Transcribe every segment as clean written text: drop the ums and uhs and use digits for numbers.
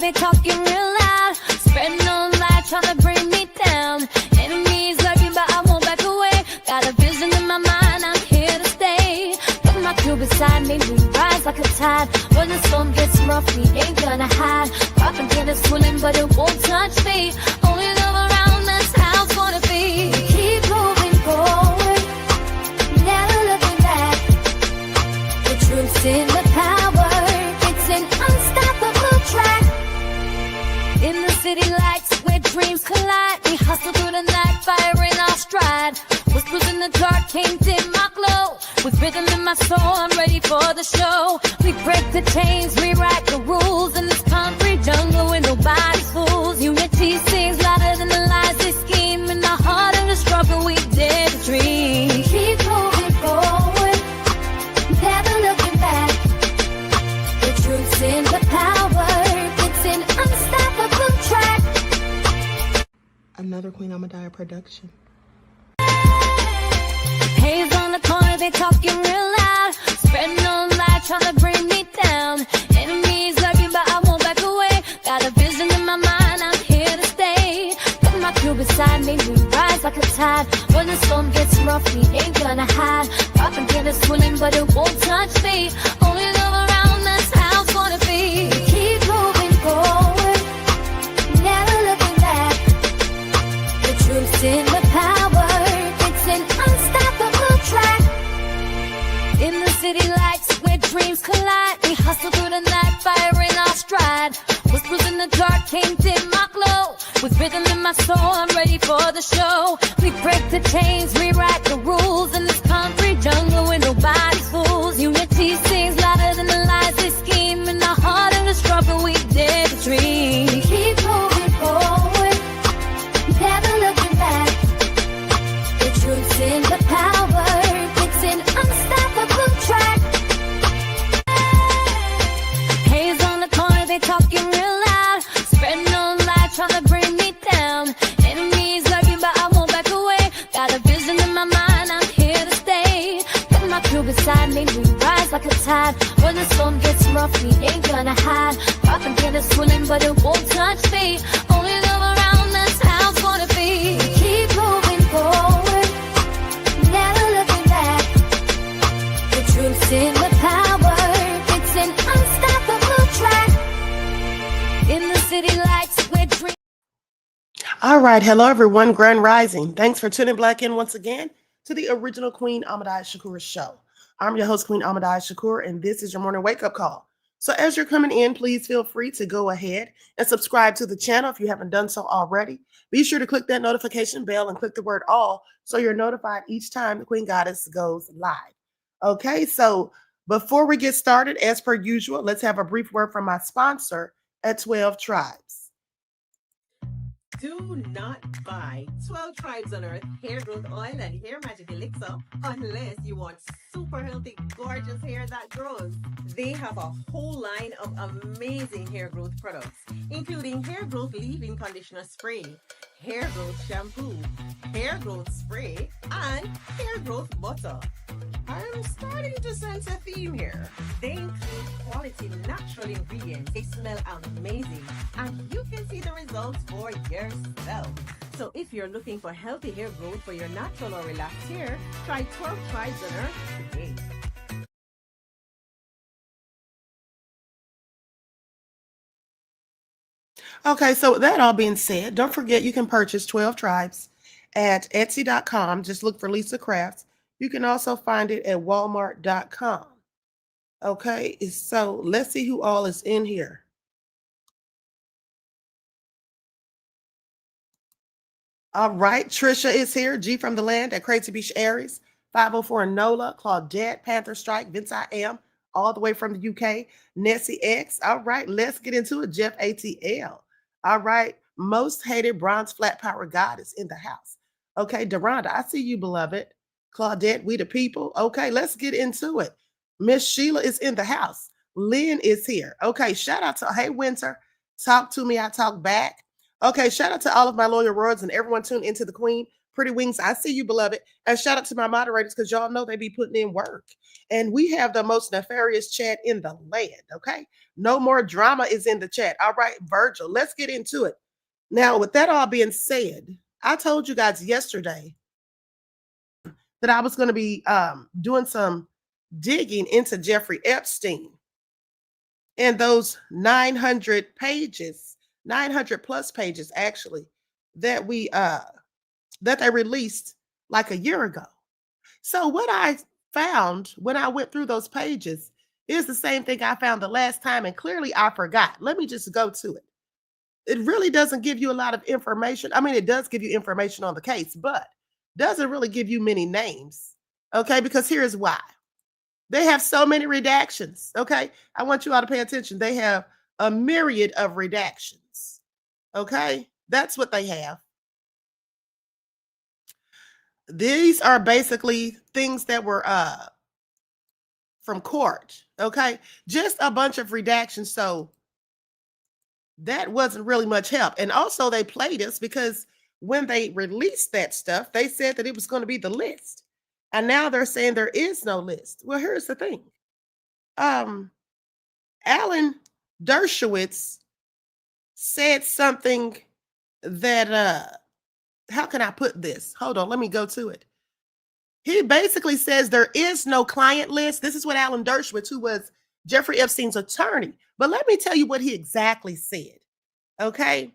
they talking real loud. Spreading no lie, trying to bring me down. Enemies lurking, but I won't back away. Got a vision in my mind, I'm here to stay. Got my crew beside me, we rise like a tide. When the storm gets rough, we ain't gonna hide. Poppin' till it's swilling, but it won't touch me. Only love around, that's how it's gonna be. Keep moving forward, never looking back. The truth's in the power, it's an unstoppable track. In the city lights where dreams collide, we hustle through the night, fire in our stride. Whispers in the dark can't dim my glow. With rhythm in my soul, I'm ready for the show. We break the chains, rewrite the rules in this concrete jungle where nobody's fools. Unity sings louder than the lies they scheme. In the heart of the struggle, we dare to dream. Keep moving forward, never looking back. The truth's in the power, it's an unstoppable track. Another Queen Ahmadiyyah production. Haze on the corner, they talking real loud. Spreading no lie, trying to bring me down. Enemies lurking, but I won't back away. Got a vision in my mind, I'm here to stay. Got my crew beside me, we rise like a tide. When the storm gets rough, we ain't gonna hide. Poppin' till it's swilling, but it won't touch me. Only love around, that's how it's gonna be. Keep moving forward, never looking back. The truth's in the power, it's an unstoppable track. In the city lights where dreams collide, we hustle through the night, fire in our stride. Whispers in the dark can't dim my glow. With rhythm in my soul, I'm ready for the show. We break the chains, rewrite the rules in this concrete jungle where nobody's fools. Unity sings louder than the lies they scheme. In the heart of the struggle, we dare to dream. Keep moving forward, never looking back. The truth's in the power, it's an unstoppable track. Haze on the corner, they talking real loud. Spreading no lie, trying to bring me down. Enemies lurking, but I won't back away. Got a vision in my mind, I'm here to stay. Got my crew beside me, we rise like a tide. When the storm gets rough, we ain't gonna hide. Poppin' till it's swilling, but it won't touch me. Only love around, that's how it's gonna be. Keep moving forward, never looking back. The truth's in the power, it's an unstoppable track. In the city lights where dreams. All right. Hello, everyone. Grand Rising. Thanks for tuning back in once again to the original Queen Ahmadiyyah show. I'm your host, Queen Ahmadiyyah, and this is your morning wake-up call. So as you're coming in, please feel free to go ahead and subscribe to the channel if you haven't done so already. Be sure to click that notification bell and click the word all so you're notified each time the Queen Goddess goes live. Okay, so before we get started, as per usual, let's have a brief word from my sponsor at 12 Tribes. Do not buy 12 Tribes on Earth hair growth oil and hair magic elixir unless you want super healthy, gorgeous hair that grows. They have a whole line of amazing hair growth products, including hair growth leave-in conditioner spray, hair growth shampoo, hair growth spray, and hair growth butter. I'm starting to sense a theme here. They include quality natural ingredients. They smell amazing, and you can see the results for yourself. So if you're looking for healthy hair growth for your natural or relaxed hair, try 12 Tribes on Earth today. Okay, so with that all being said, don't forget you can purchase 12 Tribes at Etsy.com. Just look for Lisa Crafts. You can also find it at Walmart.com. Okay, so let's see who all is in here. All right, Trisha is here. G from the land at Crazy Beach Aries. 504 Nola, Claudette, Panther Strike, Vince I Am, all the way from the UK. Nessie X. All right, let's get into it. Jeff ATL. All right, Most Hated Bronze Flat Power Goddess in the house. Okay, Deronda, I see you, beloved. Claudette, we the people. Okay, let's get into it. Miss Sheila is in the house. Lynn is here. Okay, shout out to, hey, Winter, talk to me, I talk back. Okay, shout out to all of my loyal royals and everyone tuned into the Queen Pretty Wings, I see you, beloved. And shout out to my moderators because y'all know they be putting in work. And we have the most nefarious chat in the land, okay? No more drama is in the chat. All right, Virgil, let's get into it. Now, with that all being said, I told you guys yesterday that I was going to be doing some digging into Jeffrey Epstein and those 900 pages, 900 plus pages actually, that they released like a year ago. So what I found when I went through those pages is the same thing I found the last time, and clearly I forgot. Let me just go to it. It really doesn't give you a lot of information. I mean, it does give you information on the case, but doesn't really give you many names. Okay, because here's why. They have so many redactions. Okay, I want you all to pay attention. They have a myriad of redactions. Okay, that's what they have. These are basically things that were from court. Okay, just a bunch of redactions. So that wasn't really much help. And also, they played us because when they released that stuff, they said that it was going to be the list. And now they're saying there is no list. Well, here's the thing. Alan Dershowitz said something that, how can I put this? Hold on, let me go to it. He basically says there is no client list. This is what Alan Dershowitz, who was Jeffrey Epstein's attorney. But let me tell you what he exactly said. Okay.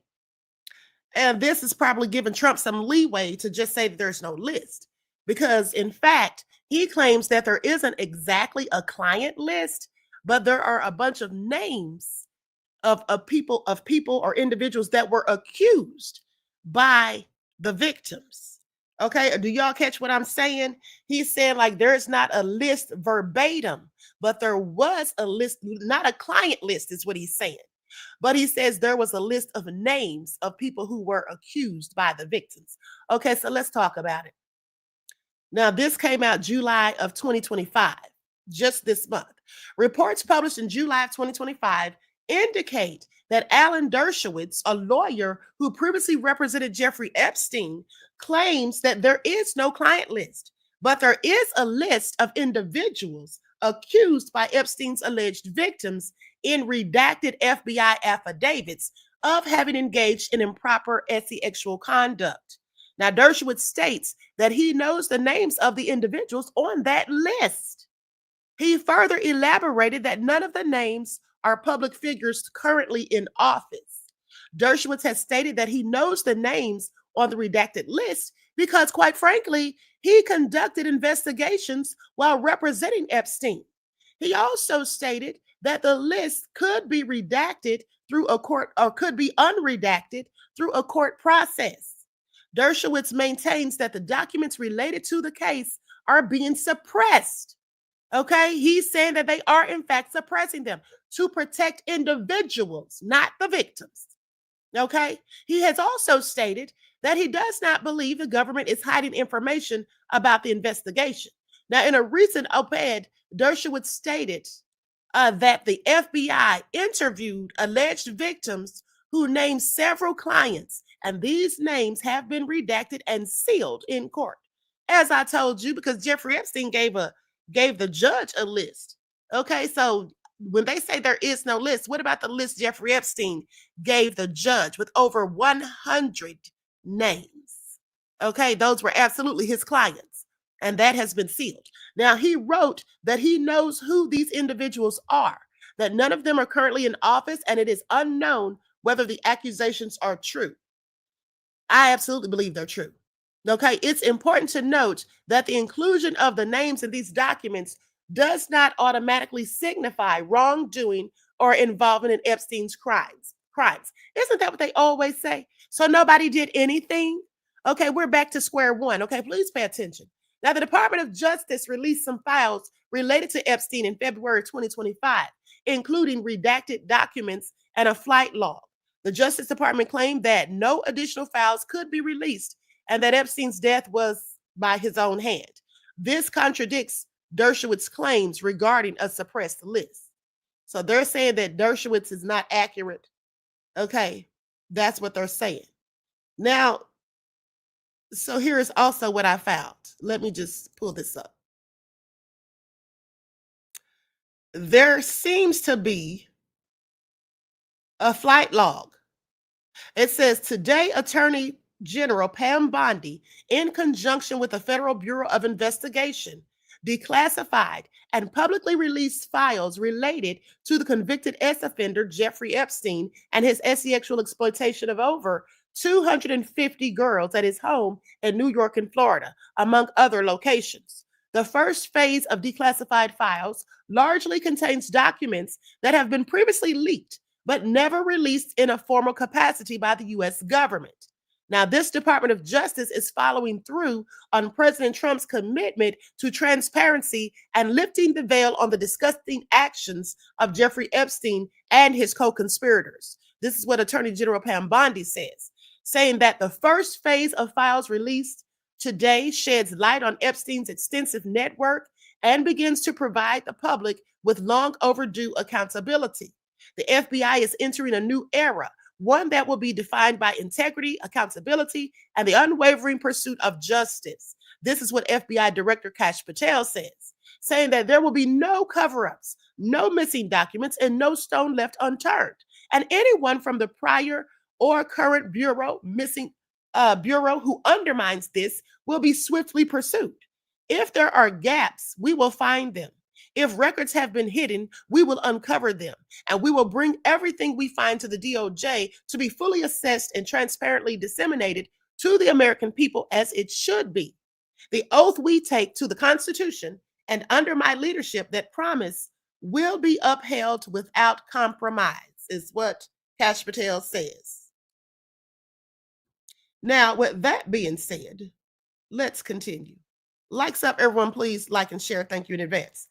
And this is probably giving Trump some leeway to just say that there's no list. Because in fact, he claims that there isn't exactly a client list, but there are a bunch of names of people or individuals that were accused by the victims. Okay, do y'all catch what I'm saying? He's saying like there's not a list verbatim, but there was a list, not a client list is what he's saying. But he says there was a list of names of people who were accused by the victims. Okay, so let's talk about it. Now, this came out July of 2025, just this month. Reports published in July of 2025 indicate that Alan Dershowitz, a lawyer who previously represented Jeffrey Epstein, claims that there is no client list, but there is a list of individuals accused by Epstein's alleged victims in redacted FBI affidavits of having engaged in improper sexual conduct. Now, Dershowitz states that he knows the names of the individuals on that list. He further elaborated that none of the names are public figures currently in office. Dershowitz has stated that he knows the names on the redacted list because, quite frankly, he conducted investigations while representing Epstein. He also stated that the list could be redacted through a court or could be unredacted through a court process. Dershowitz maintains that the documents related to the case are being suppressed. Okay, he's saying that they are in fact suppressing them to protect individuals, not the victims. Okay, he has also stated that he does not believe the government is hiding information about the investigation. Now, in a recent op-ed, Dershowitz stated that the FBI interviewed alleged victims who named several clients, and these names have been redacted and sealed in court. As I told you, because Jeffrey Epstein gave the judge a list. Okay, so when they say there is no list, what about the list Jeffrey Epstein gave the judge with over 100 names? Okay, those were absolutely his clients, and that has been sealed. Now, he wrote that he knows who these individuals are, that none of them are currently in office, and it is unknown whether the accusations are true. I absolutely believe they're true. Okay, it's important to note that the inclusion of the names in these documents does not automatically signify wrongdoing or involvement in Epstein's crimes. Isn't that what they always say? So nobody did anything? Okay, we're back to square one. Okay, please pay attention. Now, the Department of Justice released some files related to Epstein in February 2025, including redacted documents and a flight log. The Justice Department claimed that no additional files could be released and that Epstein's death was by his own hand. This contradicts Dershowitz's claims regarding a suppressed list. So they're saying that Dershowitz is not accurate. Okay, that's what they're saying. Now, So here is also what I found. Let me just pull this up. There seems to be a flight log. It says today, Attorney General Pam Bondi, in conjunction with the Federal Bureau of Investigation, declassified and publicly released files related to the convicted ex-offender Jeffrey Epstein and his sexual exploitation of over 250 girls at his home in New York and Florida, among other locations. The first phase of declassified files largely contains documents that have been previously leaked but never released in a formal capacity by the US government. Now, this Department of Justice is following through on President Trump's commitment to transparency and lifting the veil on the disgusting actions of Jeffrey Epstein and his co-conspirators. This is what Attorney General Pam Bondi says, saying that the first phase of files released today sheds light on Epstein's extensive network and begins to provide the public with long overdue accountability. The FBI is entering a new era, one that will be defined by integrity, accountability, and the unwavering pursuit of justice. This is what FBI Director Kash Patel says, saying that there will be no cover-ups, no missing documents, and no stone left unturned. And anyone from the prior or current bureau who undermines this will be swiftly pursued. If there are gaps, we will find them. If records have been hidden, we will uncover them, and we will bring everything we find to the DOJ to be fully assessed and transparently disseminated to the American people as it should be. The oath we take to the Constitution and under my leadership, that promise will be upheld without compromise, is what Kash Patel says. Now, with that being said, let's continue. Likes up, everyone, please like and share. Thank you in advance.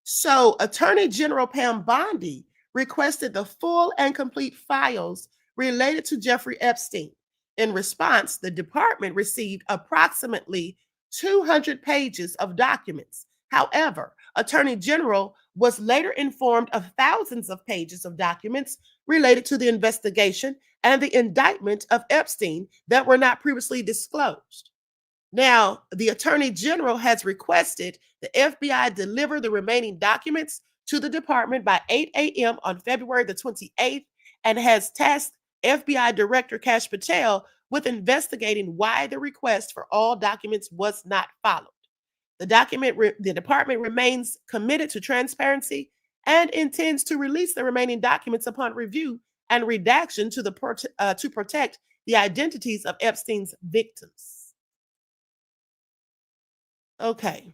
So Attorney General Pam Bondi requested the full and complete files related to Jeffrey Epstein. In response, the department received approximately 200 pages of documents. However, Attorney General was later informed of thousands of pages of documents related to the investigation and the indictment of Epstein that were not previously disclosed. Now, the Attorney General has requested the FBI deliver the remaining documents to the department by 8 a.m. on February the 28th and has tasked FBI Director Kash Patel with investigating why the request for all documents was not followed. The department remains committed to transparency and intends to release the remaining documents upon review and redaction to protect the identities of Epstein's victims. Okay.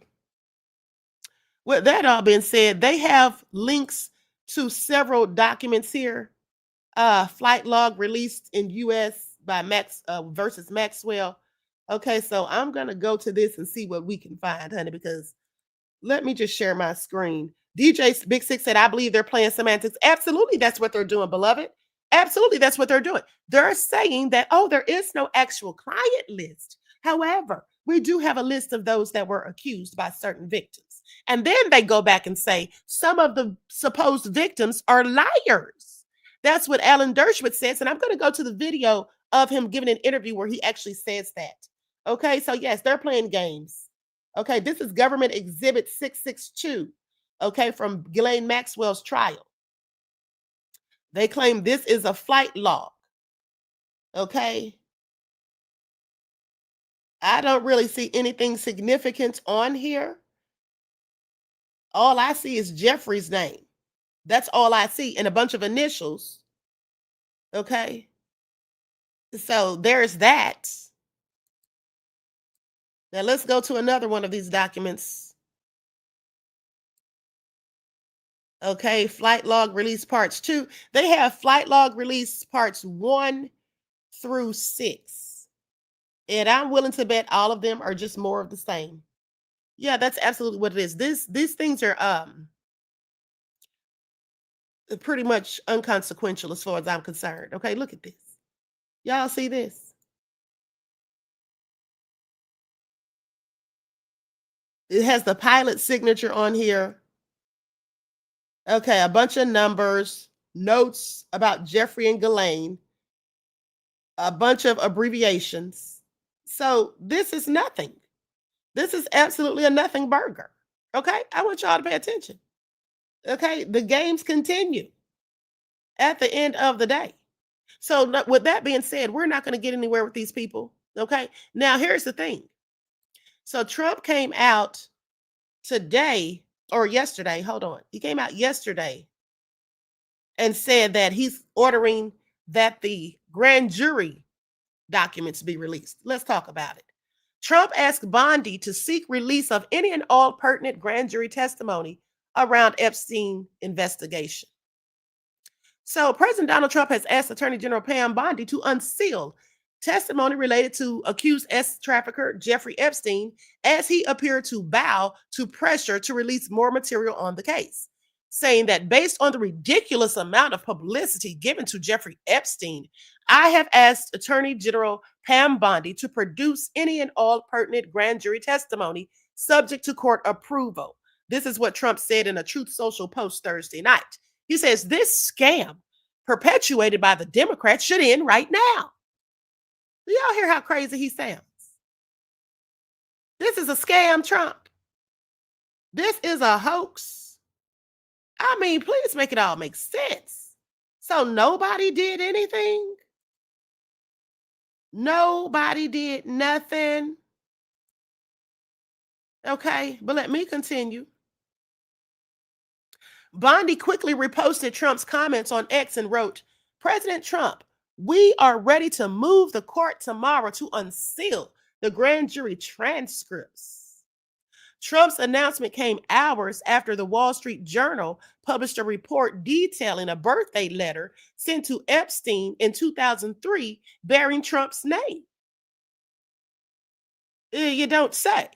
With that all being said, they have links to several documents here. Flight log released in U.S. by versus Maxwell. Okay, so I'm going to go to this and see what we can find, honey, because let me just share my screen. DJ Big Six said, I believe they're playing semantics. Absolutely, that's what they're doing, beloved. Absolutely, that's what they're doing. They're saying that, oh, there is no actual client list. However, we do have a list of those that were accused by certain victims. And then they go back and say some of the supposed victims are liars. That's what Alan Dershowitz says. And I'm going to go to the video of him giving an interview where he actually says that. Okay, so yes, they're playing games. Okay, this is Government Exhibit 662, okay, from Ghislaine Maxwell's trial. They claim this is a flight log. Okay. I don't really see anything significant on here. All I see is Jeffrey's name. That's all I see, and a bunch of initials. Okay. So there's that. Now let's go to another one of these documents. Okay, flight log release parts 2. They have flight log release parts 1 through 6. And I'm willing to bet all of them are just more of the same. Yeah, that's absolutely what it is. These things are pretty much inconsequential as far as I'm concerned. Okay, look at this. Y'all see this? It has the pilot signature on here. Okay, a bunch of numbers, notes about Jeffrey and Ghislaine, a bunch of abbreviations. So this is nothing. This is absolutely a nothing burger. Okay, I want y'all to pay attention. Okay, the games continue at the end of the day. So, with that being said, we're not going to get anywhere with these people. Okay, now here's the thing. So, Trump came out today or yesterday. Hold on. He came out yesterday and said that he's ordering that the grand jury documents be released. Let's talk about it. Trump asked Bondi to seek release of any and all pertinent grand jury testimony around Epstein investigation. So President Donald Trump has asked Attorney General Pam Bondi to unseal testimony related to accused trafficker Jeffrey Epstein as he appeared to bow to pressure to release more material on the case, saying that based on the ridiculous amount of publicity given to Jeffrey Epstein, I have asked Attorney General Pam Bondi to produce any and all pertinent grand jury testimony subject to court approval. This is what Trump said in a Truth Social post Thursday night. He says this scam perpetuated by the Democrats should end right now. Do y'all hear how crazy he sounds? This is a scam, Trump. This is a hoax. I mean, please make it all make sense. So nobody did anything? Nobody did nothing? Okay, but let me continue. Bondi quickly reposted Trump's comments on X and wrote, President Trump, we are ready to move the court tomorrow to unseal the grand jury transcripts. Trump's announcement came hours after the Wall Street Journal published a report detailing a birthday letter sent to Epstein in 2003 bearing Trump's name. You don't say.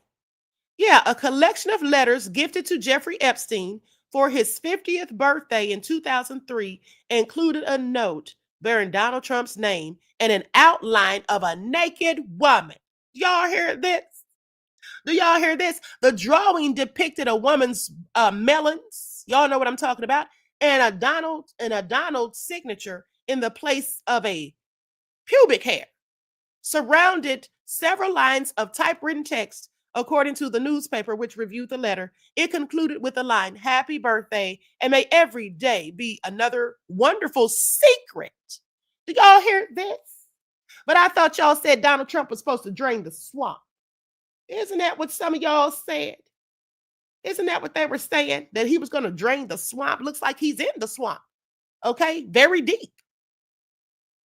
Yeah, a collection of letters gifted to Jeffrey Epstein for his 50th birthday in 2003 included a note bearing Donald Trump's name and an outline of a naked woman. Y'all hear this? Do y'all hear this? The drawing depicted a woman's melons. Y'all know what I'm talking about, and a Donald signature in the place of a pubic hair. Surrounded several lines of typewritten text. According to the newspaper which reviewed the letter, it concluded with the line, "Happy birthday, and may every day be another wonderful secret." Do y'all hear this? But I thought y'all said Donald Trump was supposed to drain the swamp. Isn't that what some of y'all said? Isn't that what they were saying? That he was going to drain the swamp? Looks like he's in the swamp. Okay, very deep.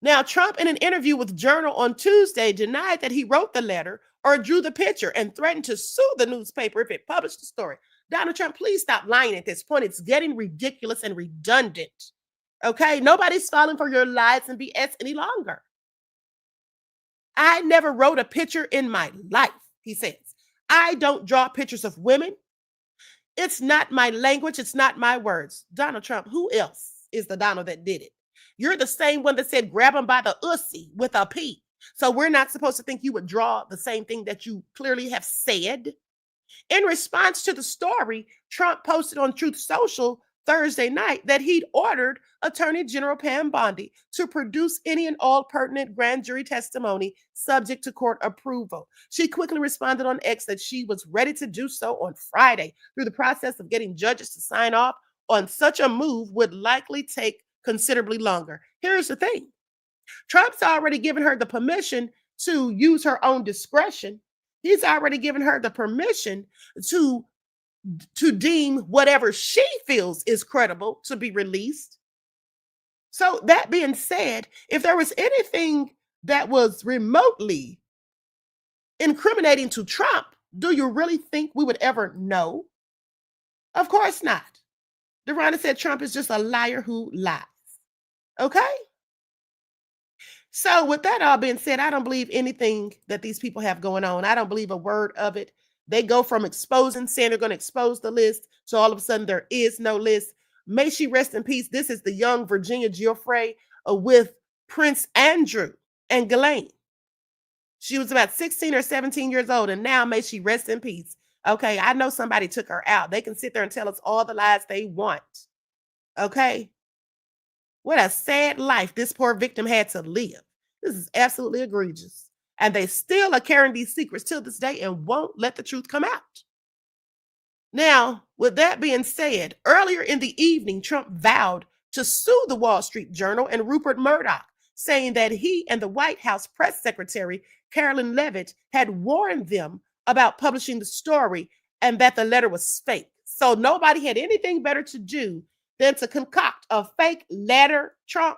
Now, Trump, in an interview with Journal on Tuesday, denied that he wrote the letter or drew the picture and threatened to sue the newspaper if it published the story. Donald Trump, please stop lying at this point. It's getting ridiculous and redundant. Okay, nobody's falling for your lies and BS any longer. I never wrote a picture in my life, he says. I don't draw pictures of women. It's not my language. It's not my words. Donald Trump, who else is the Donald that did it? You're the same one that said grab him by the ussy with a P. So we're not supposed to think you would draw the same thing that you clearly have said. In response to the story, Trump posted on Truth Social Thursday night that he'd ordered Attorney General Pam Bondi to produce any and all pertinent grand jury testimony subject to court approval. She quickly responded on X that she was ready to do so on Friday. Through the process of getting judges to sign off on such a move would likely take considerably longer. Here's the thing. Trump's already given her the permission to use her own discretion. He's already given her the permission to deem whatever she feels is credible to be released. So that being said, if there was anything that was remotely incriminating to Trump, do you really think we would ever know? Of course not. Deronda said Trump is just a liar who lies. Okay? So with that all being said, I don't believe anything that these people have going on. I don't believe a word of it. They go from exposing, saying they're going to expose the list, to all of a sudden there is no list. May she rest in peace. This is the young Virginia Giuffre with Prince Andrew and Ghislaine. She was about 16 or 17 years old, and now may she rest in peace. Okay, I know somebody took her out. They can sit there and tell us all the lies they want. Okay? What a sad life this poor victim had to live. This is absolutely egregious. And they still are carrying these secrets till this day and won't let the truth come out. Now, with that being said, earlier in the evening, Trump vowed to sue the Wall Street Journal and Rupert Murdoch, saying that he and the White House press secretary, Carolyn Levitt, had warned them about publishing the story and that the letter was fake. So nobody had anything better to do than to concoct a fake letter, Trump.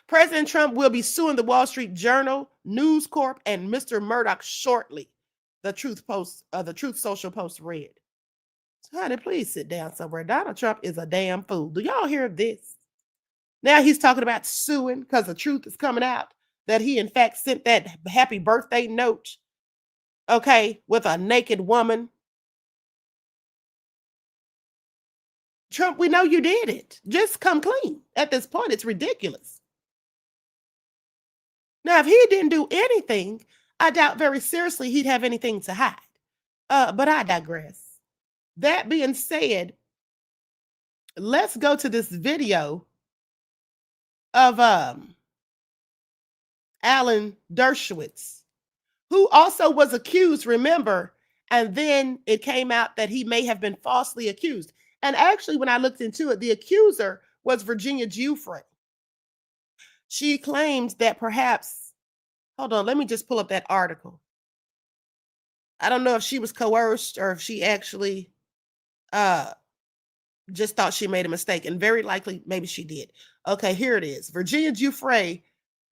President Trump will be suing the Wall Street Journal, News Corp, and Mr. Murdoch shortly. The Truth Social Post read. So, honey, please sit down somewhere. Donald Trump is a damn fool. Do y'all hear this? Now he's talking about suing because the truth is coming out that he, in fact, sent that happy birthday note, okay, with a naked woman. Trump, we know you did it. Just come clean. At this point, it's ridiculous. Now, if he didn't do anything, I doubt very seriously he'd have anything to hide. But I digress. That being said, let's go to this video of Alan Dershowitz, who also was accused, remember, and then it came out that he may have been falsely accused. And actually, when I looked into it, the accuser was Virginia Giuffre. She claims that perhaps, hold on, let me just pull up that article. I don't know if she was coerced or if she actually just thought she made a mistake, and very likely maybe she did. Okay, here it is. Virginia Giuffre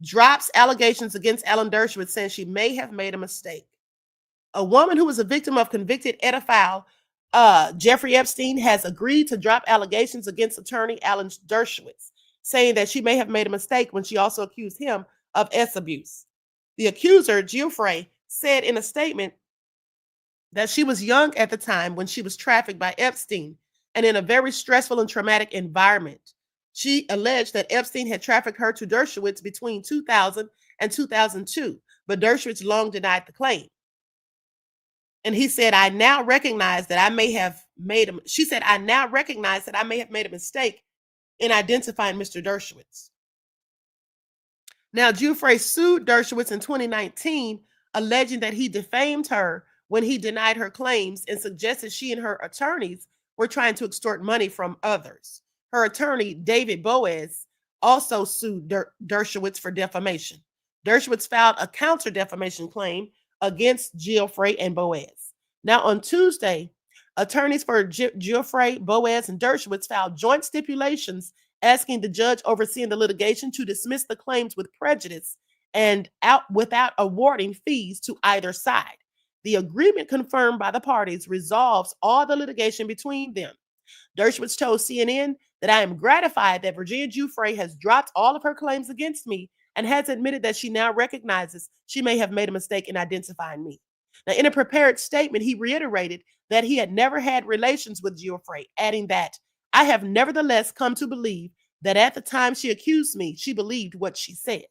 drops allegations against Alan Dershowitz, saying she may have made a mistake. A woman who was a victim of convicted pedophile Jeffrey Epstein has agreed to drop allegations against attorney Alan Dershowitz, saying that she may have made a mistake when she also accused him of S abuse. The accuser, Giuffre, said in a statement that she was young at the time when she was trafficked by Epstein and in a very stressful and traumatic environment. She alleged that Epstein had trafficked her to Dershowitz between 2000 and 2002, but Dershowitz long denied the claim. And he said, I now recognize that I may have made a, she said, I now recognize that I may have made a mistake in identifying Mr. Dershowitz. Now, Giuffre sued Dershowitz in 2019, alleging that he defamed her when he denied her claims and suggested she and her attorneys were trying to extort money from others. Her attorney, David Boaz, also sued Dershowitz for defamation. Dershowitz filed a counter-defamation claim against Giuffre and Boaz. Now, on Tuesday, attorneys for Giuffre, Boaz, and Dershowitz filed joint stipulations asking the judge overseeing the litigation to dismiss the claims with prejudice and without awarding fees to either side. The agreement confirmed by the parties resolves all the litigation between them. Dershowitz told CNN that I am gratified that Virginia Giuffre has dropped all of her claims against me and has admitted that she now recognizes she may have made a mistake in identifying me. Now, in a prepared statement, he reiterated that he had never had relations with Giuffre, adding that, I have nevertheless come to believe that at the time she accused me, she believed what she said.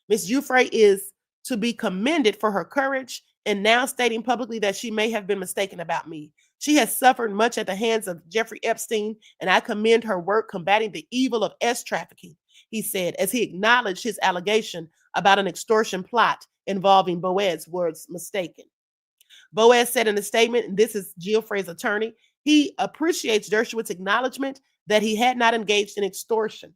Ms. Giuffre is to be commended for her courage and now stating publicly that she may have been mistaken about me. She has suffered much at the hands of Jeffrey Epstein, and I commend her work combating the evil of S trafficking, he said, as he acknowledged his allegation about an extortion plot involving Boaz was mistaken. Boaz said in a statement, and this is Giuffre's attorney, he appreciates Dershowitz's acknowledgement that he had not engaged in extortion.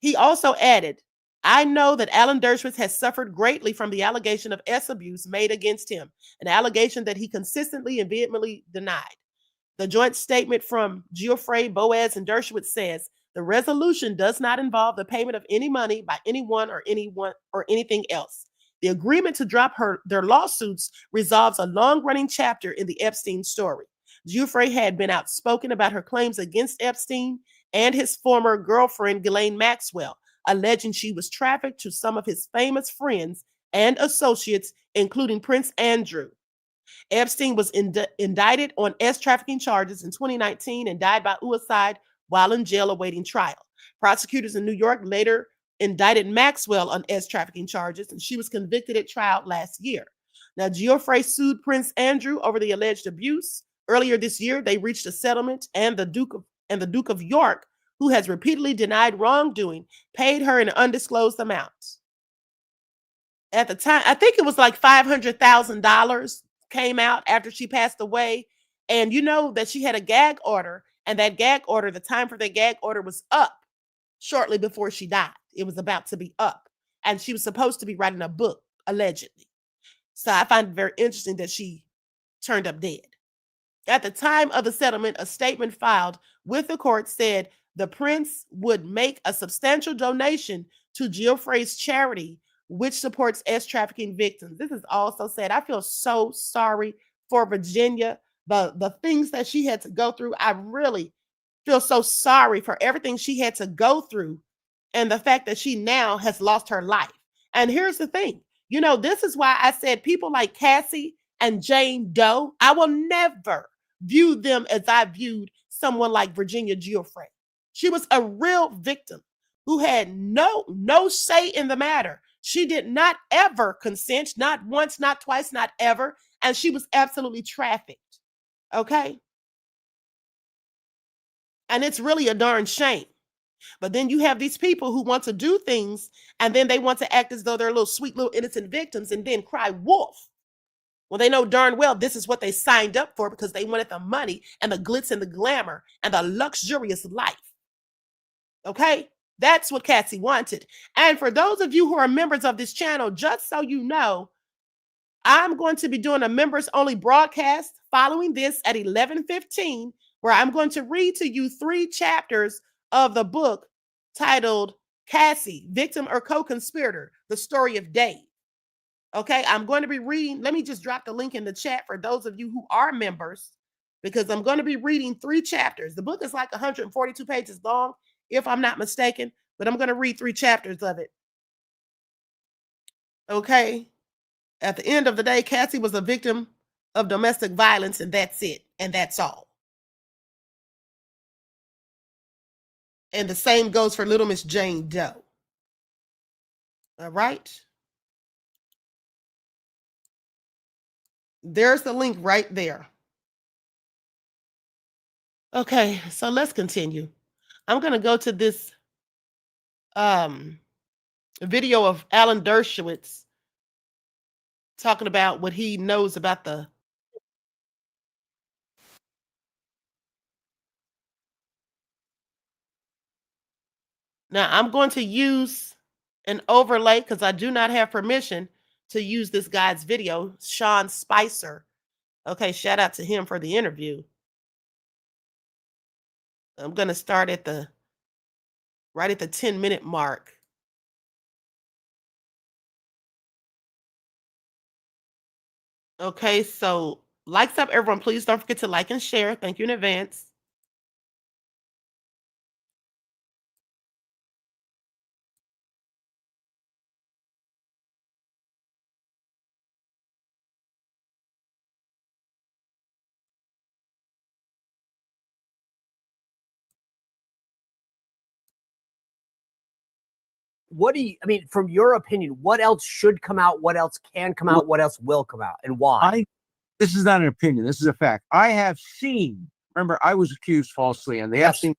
He also added, I know that Alan Dershowitz has suffered greatly from the allegation of S abuse made against him, an allegation that he consistently and vehemently denied. The joint statement from Giuffre, Boaz, and Dershowitz says, the resolution does not involve the payment of any money by anyone or anything else. The agreement to drop their lawsuits resolves a long-running chapter in the Epstein story. Giuffre had been outspoken about her claims against Epstein and his former girlfriend, Ghislaine Maxwell, alleging she was trafficked to some of his famous friends and associates, including Prince Andrew. Epstein was indicted on S trafficking charges in 2019 and died by suicide while in jail awaiting trial. Prosecutors in New York later indicted Maxwell on S trafficking charges, and she was convicted at trial last year. Now, Giuffre sued Prince Andrew over the alleged abuse. Earlier this year, they reached a settlement, and the Duke of York who has repeatedly denied wrongdoing, paid her an undisclosed amount. At the time, I think it was like $500,000 came out after she passed away. And you know that she had a gag order, and that gag order, the time for that gag order was up shortly before she died. It was about to be up. And she was supposed to be writing a book, allegedly. So I find it very interesting that she turned up dead. At the time of the settlement, a statement filed with the court said the prince would make a substantial donation to Giuffre's charity, which supports trafficking victims. This is also sad. I feel so sorry for Virginia, the things that she had to go through. I really feel so sorry for everything she had to go through and the fact that she now has lost her life. And here's the thing, you know, this is why I said people like Cassie and Jane Doe, I will never view them as I viewed someone like Virginia Giuffre. She was a real victim who had no say in the matter. She did not ever consent, not once, not twice, not ever. And she was absolutely trafficked. Okay? And it's really a darn shame. But then you have these people who want to do things, and then they want to act as though they're little sweet little innocent victims and then cry wolf. Well, they know darn well this is what they signed up for because they wanted the money and the glitz and the glamour and the luxurious life. Okay? That's what Cassie wanted. And for those of you who are members of this channel, just so you know, I'm going to be doing a members only broadcast following this at 11:15, where I'm going to read to you 3 chapters of the book titled Cassie, Victim or Co-Conspirator, The Story of Dave. Okay, I'm going to be reading. Let me just drop the link in the chat for those of you who are members, because I'm going to be reading 3 chapters. The book is like 142 pages long, if I'm not mistaken, but I'm going to read 3 chapters of it. Okay. At the end of the day, Cassie was a victim of domestic violence, and that's it. And that's all. And the same goes for little Miss Jane Doe. All right. There's the link right there. Okay, so let's continue. I'm going to go to this video of Alan Dershowitz talking about what he knows about the Now, I'm going to use an overlay because I do not have permission to use this guy's video, Sean Spicer. Okay, shout out to him for the interview. I'm going to start at right at the 10-minute mark. Okay, so likes up, everyone. Please don't forget to like and share. Thank you in advance. What do you, I mean, from your opinion, what else should come out? What else can come out? What else will come out, and why? This is not an opinion. This is a fact. I have seen, remember, I was accused falsely and the Epstein,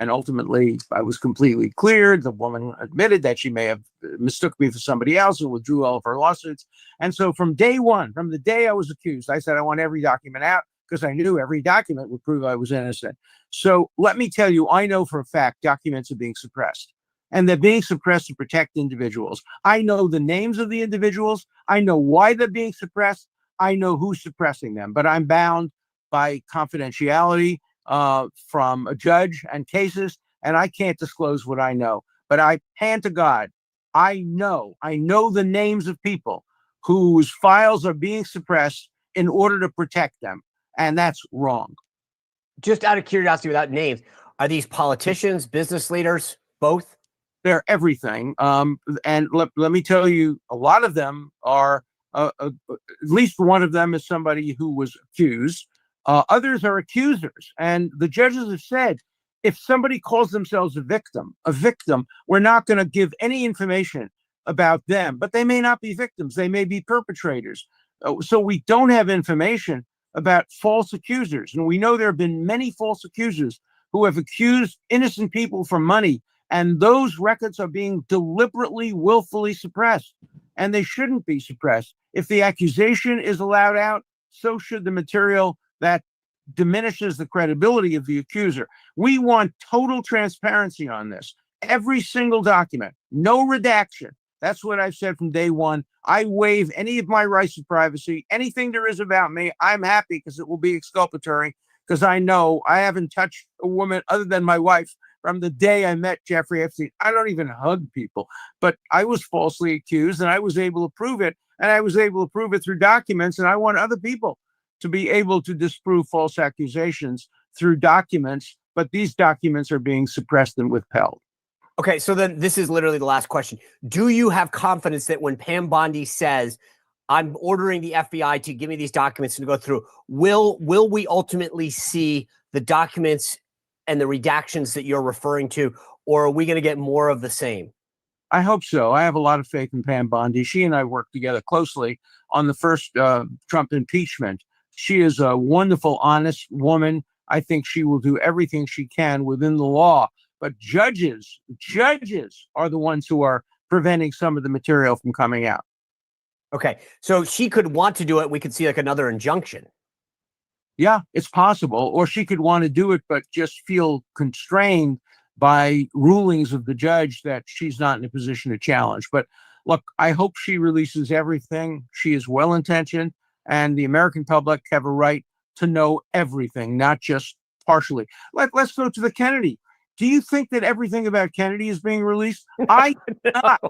and ultimately I was completely cleared. The woman admitted that she may have mistook me for somebody else and withdrew all of her lawsuits. And so from day one, from the day I was accused, I said I want every document out because I knew every document would prove I was innocent. So let me tell you, I know for a fact documents are being suppressed. And they're being suppressed to protect individuals. I know the names of the individuals. I know why they're being suppressed. I know who's suppressing them. But I'm bound by confidentiality from a judge and cases, and I can't disclose what I know. But I hand to God, I know the names of people whose files are being suppressed in order to protect them. And that's wrong. Just out of curiosity, without names, are these politicians, business leaders, both? They're everything. And let me tell you, a lot of them are, at least one of them is somebody who was accused. Others are accusers. And the judges have said, if somebody calls themselves a victim, we're not going to give any information about them, but they may not be victims. They may be perpetrators. So we don't have information about false accusers. And we know there have been many false accusers who have accused innocent people for money. And those records are being deliberately, willfully suppressed. And they shouldn't be suppressed. If the accusation is allowed out, so should the material that diminishes the credibility of the accuser. We want total transparency on this. Every single document, no redaction. That's what I've said from day one. I waive any of my rights of privacy. Anything there is about me, I'm happy because it will be exculpatory, because I know I haven't touched a woman other than my wife from the day I met Jeffrey Epstein. I don't even hug people, but I was falsely accused and I was able to prove it. And I was able to prove it through documents. And I want other people to be able to disprove false accusations through documents. But these documents are being suppressed and withheld. Okay, so then this is literally the last question. Do you have confidence that when Pam Bondi says, I'm ordering the FBI to give me these documents to go through, will we ultimately see the documents and the redactions that you're referring to, or are we going to get more of the same? I hope so. I have a lot of faith in Pam Bondi. She and I worked together closely on the first Trump impeachment. She is a wonderful, honest woman. I think she will do everything she can within the law. But judges are the ones who are preventing some of the material from coming out. Okay, so she could want to do it. We could see like another injunction. Yeah, it's possible. Or she could want to do it, but just feel constrained by rulings of the judge that she's not in a position to challenge. But look, I hope she releases everything. She is well-intentioned, and the American public have a right to know everything, not just partially. Let's go to the Kennedy. Do you think that everything about Kennedy is being released? I cannot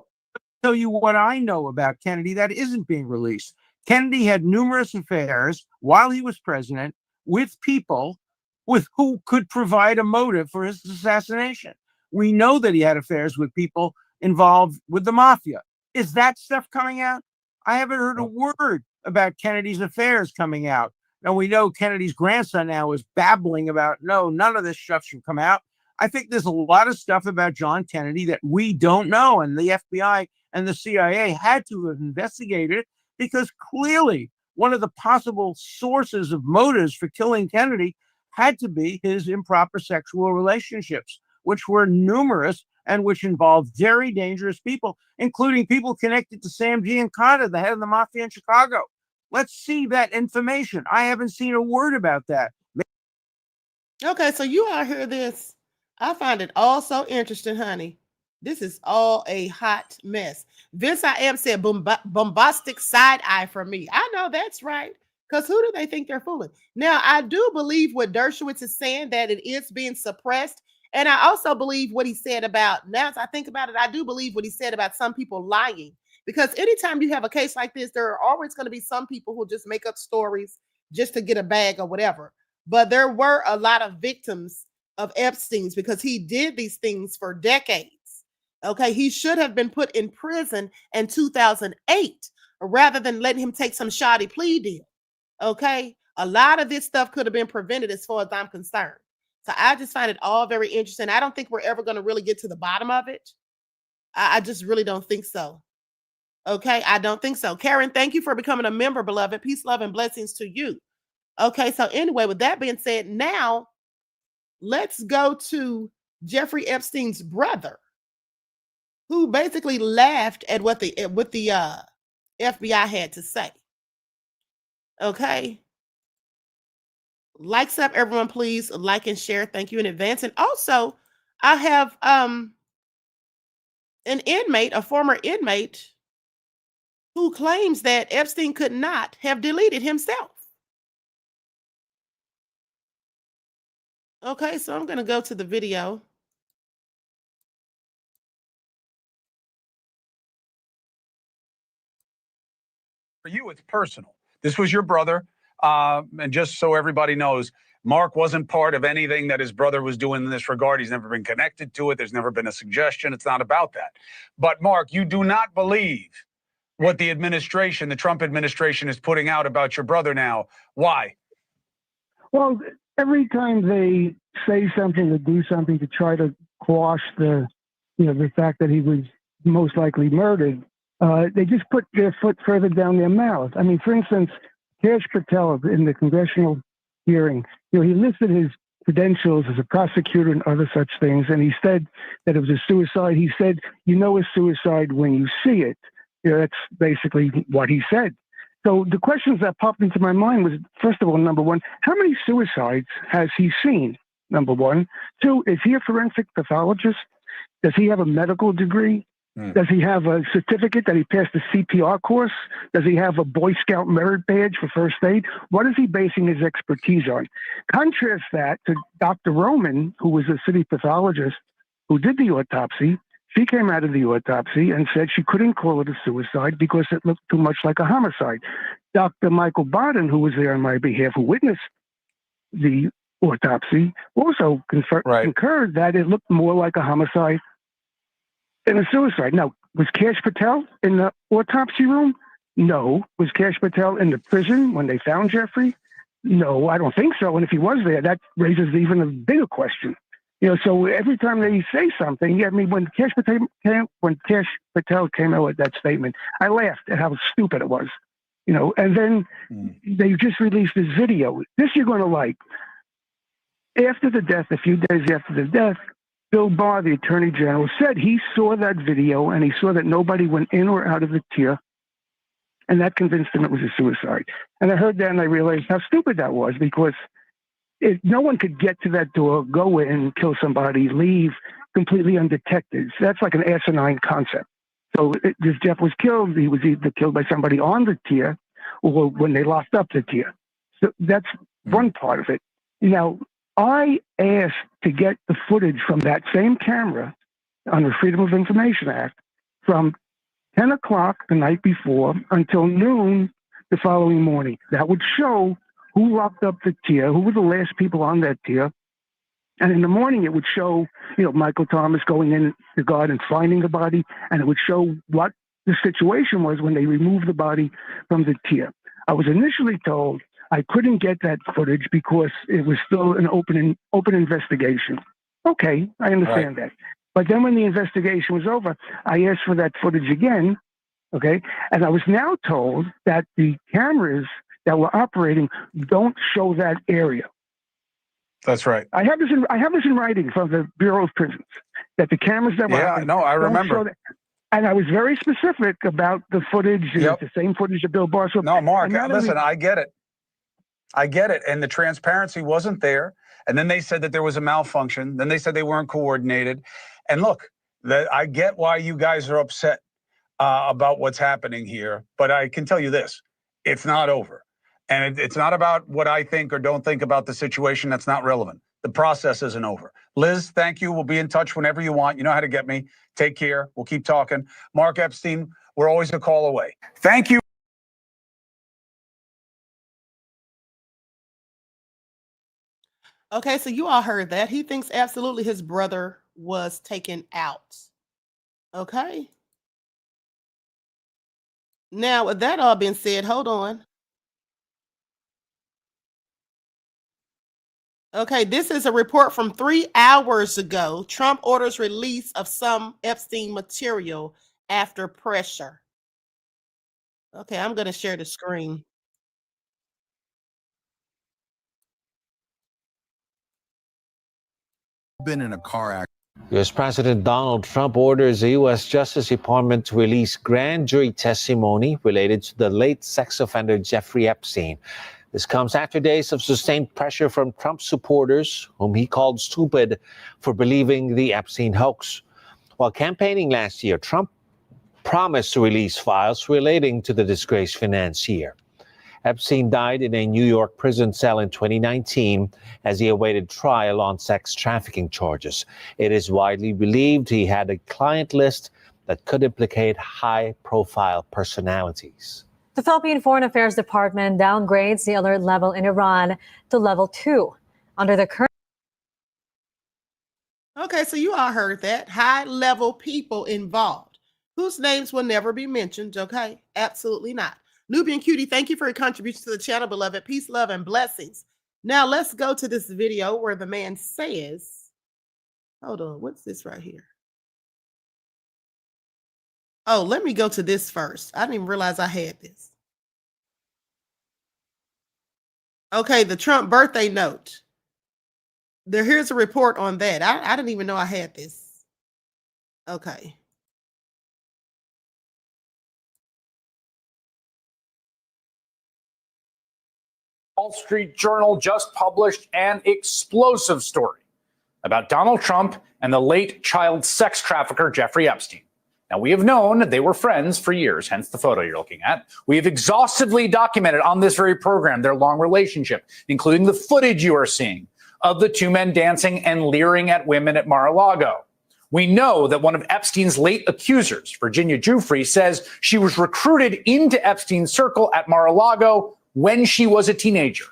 tell you what I know about Kennedy that isn't being released. Kennedy had numerous affairs while he was president with people with who could provide a motive for his assassination. We know that he had affairs with people involved with the mafia. Is that stuff coming out? I haven't heard a word about Kennedy's affairs coming out. And we know Kennedy's grandson now is babbling about, no, none of this stuff should come out. I think there's a lot of stuff about John Kennedy that we don't know. And the FBI and the CIA had to have investigated it, because clearly one of the possible sources of motives for killing Kennedy had to be his improper sexual relationships, which were numerous and which involved very dangerous people, including people connected to Sam Giancana, the head of the mafia in Chicago. Let's see that information. I haven't seen a word about that. Okay, so you all hear this. I find it all so interesting, honey. This is all a hot mess. Vince I Am said bombastic side eye for me. I know that's right. Because who do they think they're fooling? Now, I do believe what Dershowitz is saying, that it is being suppressed. And I also believe what he said about, now as I think about it, I do believe what he said about some people lying. Because anytime you have a case like this, there are always going to be some people who just make up stories just to get a bag or whatever. But there were a lot of victims of Epstein's because he did these things for decades. Okay, he should have been put in prison in 2008 rather than letting him take some shoddy plea deal. Okay, a lot of this stuff could have been prevented as far as I'm concerned. So I just find it all very interesting. I don't think we're ever going to really get to the bottom of it. I just really don't think so. Okay, I don't think so. Karen, thank you for becoming a member, beloved. Peace, love, and blessings to you. Okay, so anyway, with that being said, now let's go to Jeffrey Epstein's brother, who basically laughed at what the FBI had to say. Okay. Likes up, everyone, please like and share. Thank you in advance. And also, I have an inmate, a former inmate, who claims that Epstein could not have deleted himself. Okay, so I'm going to go to the video. For you, it's personal. This was your brother. And just so everybody knows, Mark wasn't part of anything that his brother was doing in this regard. He's never been connected to it. There's never been a suggestion. It's not about that. But Mark, you do not believe what the administration, the Trump administration, is putting out about your brother now. Why? Well, every time they say something or do something to try to quash the fact that he was most likely murdered, they just put their foot further down their mouth. I mean, for instance, Cash Patel in the congressional hearing, he listed his credentials as a prosecutor and other such things. And he said that it was a suicide. He said, you know, a suicide when you see it. You know, that's basically what he said. So the questions that popped into my mind was, first of all, number one, how many suicides has he seen? Number one. Two, is he a forensic pathologist? Does he have a medical degree? Does he have a certificate that he passed a CPR course? Does he have a Boy Scout merit badge for first aid? What is he basing his expertise on? Contrast that to Dr. Roman, who was a city pathologist who did the autopsy. She came out of the autopsy and said she couldn't call it a suicide because it looked too much like a homicide. Dr. Michael Bodden, who was there on my behalf, who witnessed the autopsy, also concurred that it looked more like a homicide than a suicide. Now, was Cash Patel in the autopsy room? No. Was Cash Patel in the prison when they found Jeffrey? No, I don't think so. And if he was there, that raises even a bigger question. You know, so every time they say something, I mean, when Cash Patel came out with that statement, I laughed at how stupid it was. You know, and then they just released this video. This you're going to like. After the death, a few days after the death, Bill Barr, the Attorney General, said he saw that video and he saw that nobody went in or out of the tier, and that convinced him it was a suicide. And I heard that and I realized how stupid that was, because no one could get to that door, go in, kill somebody, leave completely undetected. So that's like an asinine concept. So if Jeff was killed, he was either killed by somebody on the tier or when they locked up the tier. So that's one part of it. Now, I asked to get the footage from that same camera under Freedom of Information Act from 10 o'clock the night before until noon the following morning. That would show who locked up the tier, who were the last people on that tier. And in the morning, it would show, you know, Michael Thomas going in the guard and finding the body, and it would show what the situation was when they removed the body from the tier. I was initially told I couldn't get that footage because it was still an open investigation. Okay, I understand that. But then when the investigation was over, I asked for that footage again, okay? And I was now told that the cameras that were operating don't show that area. That's right. I have this in writing from the Bureau of Prisons, that the cameras that were operating I remember. And I was very specific about the footage. It's the same footage that Bill Barr saw. No, Mark, listen, I get it. I get it. And the transparency wasn't there. And then they said that there was a malfunction. Then they said they weren't coordinated. And look, I get why you guys are upset about what's happening here. But I can tell you this, it's not over. And it's not about what I think or don't think about the situation. That's not relevant. The process isn't over. Liz, thank you. We'll be in touch whenever you want. You know how to get me. Take care. We'll keep talking. Mark Epstein, we're always a call away. Thank you. Okay, so you all heard that. He thinks absolutely his brother was taken out. Okay. Now, with that all being said, hold on. Okay, this is a report from 3 hours ago. Trump orders release of some Epstein material after pressure. Okay, I'm going to share the screen. Been in a car accident. U.S. President Donald Trump orders the U.S. Justice Department to release grand jury testimony related to the late sex offender Jeffrey Epstein. This comes after days of sustained pressure from Trump supporters, whom he called stupid for believing the Epstein hoax. While campaigning last year, Trump promised to release files relating to the disgraced financier. Epstein died in a New York prison cell in 2019 as he awaited trial on sex trafficking charges. It is widely believed he had a client list that could implicate high-profile personalities. The Philippine Foreign Affairs Department downgrades the alert level in Iran to level 2 under the current. Okay, so you all heard that. High-level people involved, whose names will never be mentioned, okay? Absolutely not. Nubian Cutie, thank you for your contribution to the channel, beloved. Peace, love, and blessings. Now, let's go to this video where the man says, hold on, what's this right here? Oh, let me go to this first. I didn't even realize I had this. Okay, the Trump birthday note. Here's a report on that. I didn't even know I had this. Okay. Wall Street Journal just published an explosive story about Donald Trump and the late child sex trafficker Jeffrey Epstein. Now, we have known they were friends for years, hence the photo you're looking at. We have exhaustively documented on this very program their long relationship, including the footage you are seeing of the two men dancing and leering at women at Mar-a-Lago. We know that one of Epstein's late accusers, Virginia Giuffre, says she was recruited into Epstein's circle at Mar-a-Lago when she was a teenager.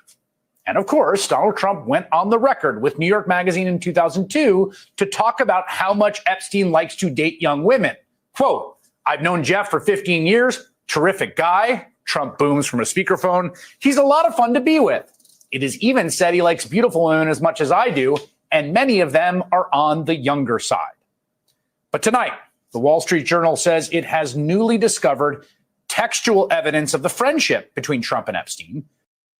And of course, Donald Trump went on the record with New York Magazine in 2002 to talk about how much Epstein likes to date young women. Quote, "I've known Jeff for 15 years. Terrific guy." Trump booms from a speakerphone. "He's a lot of fun to be with. It is even said he likes beautiful women as much as I do, and many of them are on the younger side." But tonight, the Wall Street Journal says it has newly discovered textual evidence of the friendship between Trump and Epstein.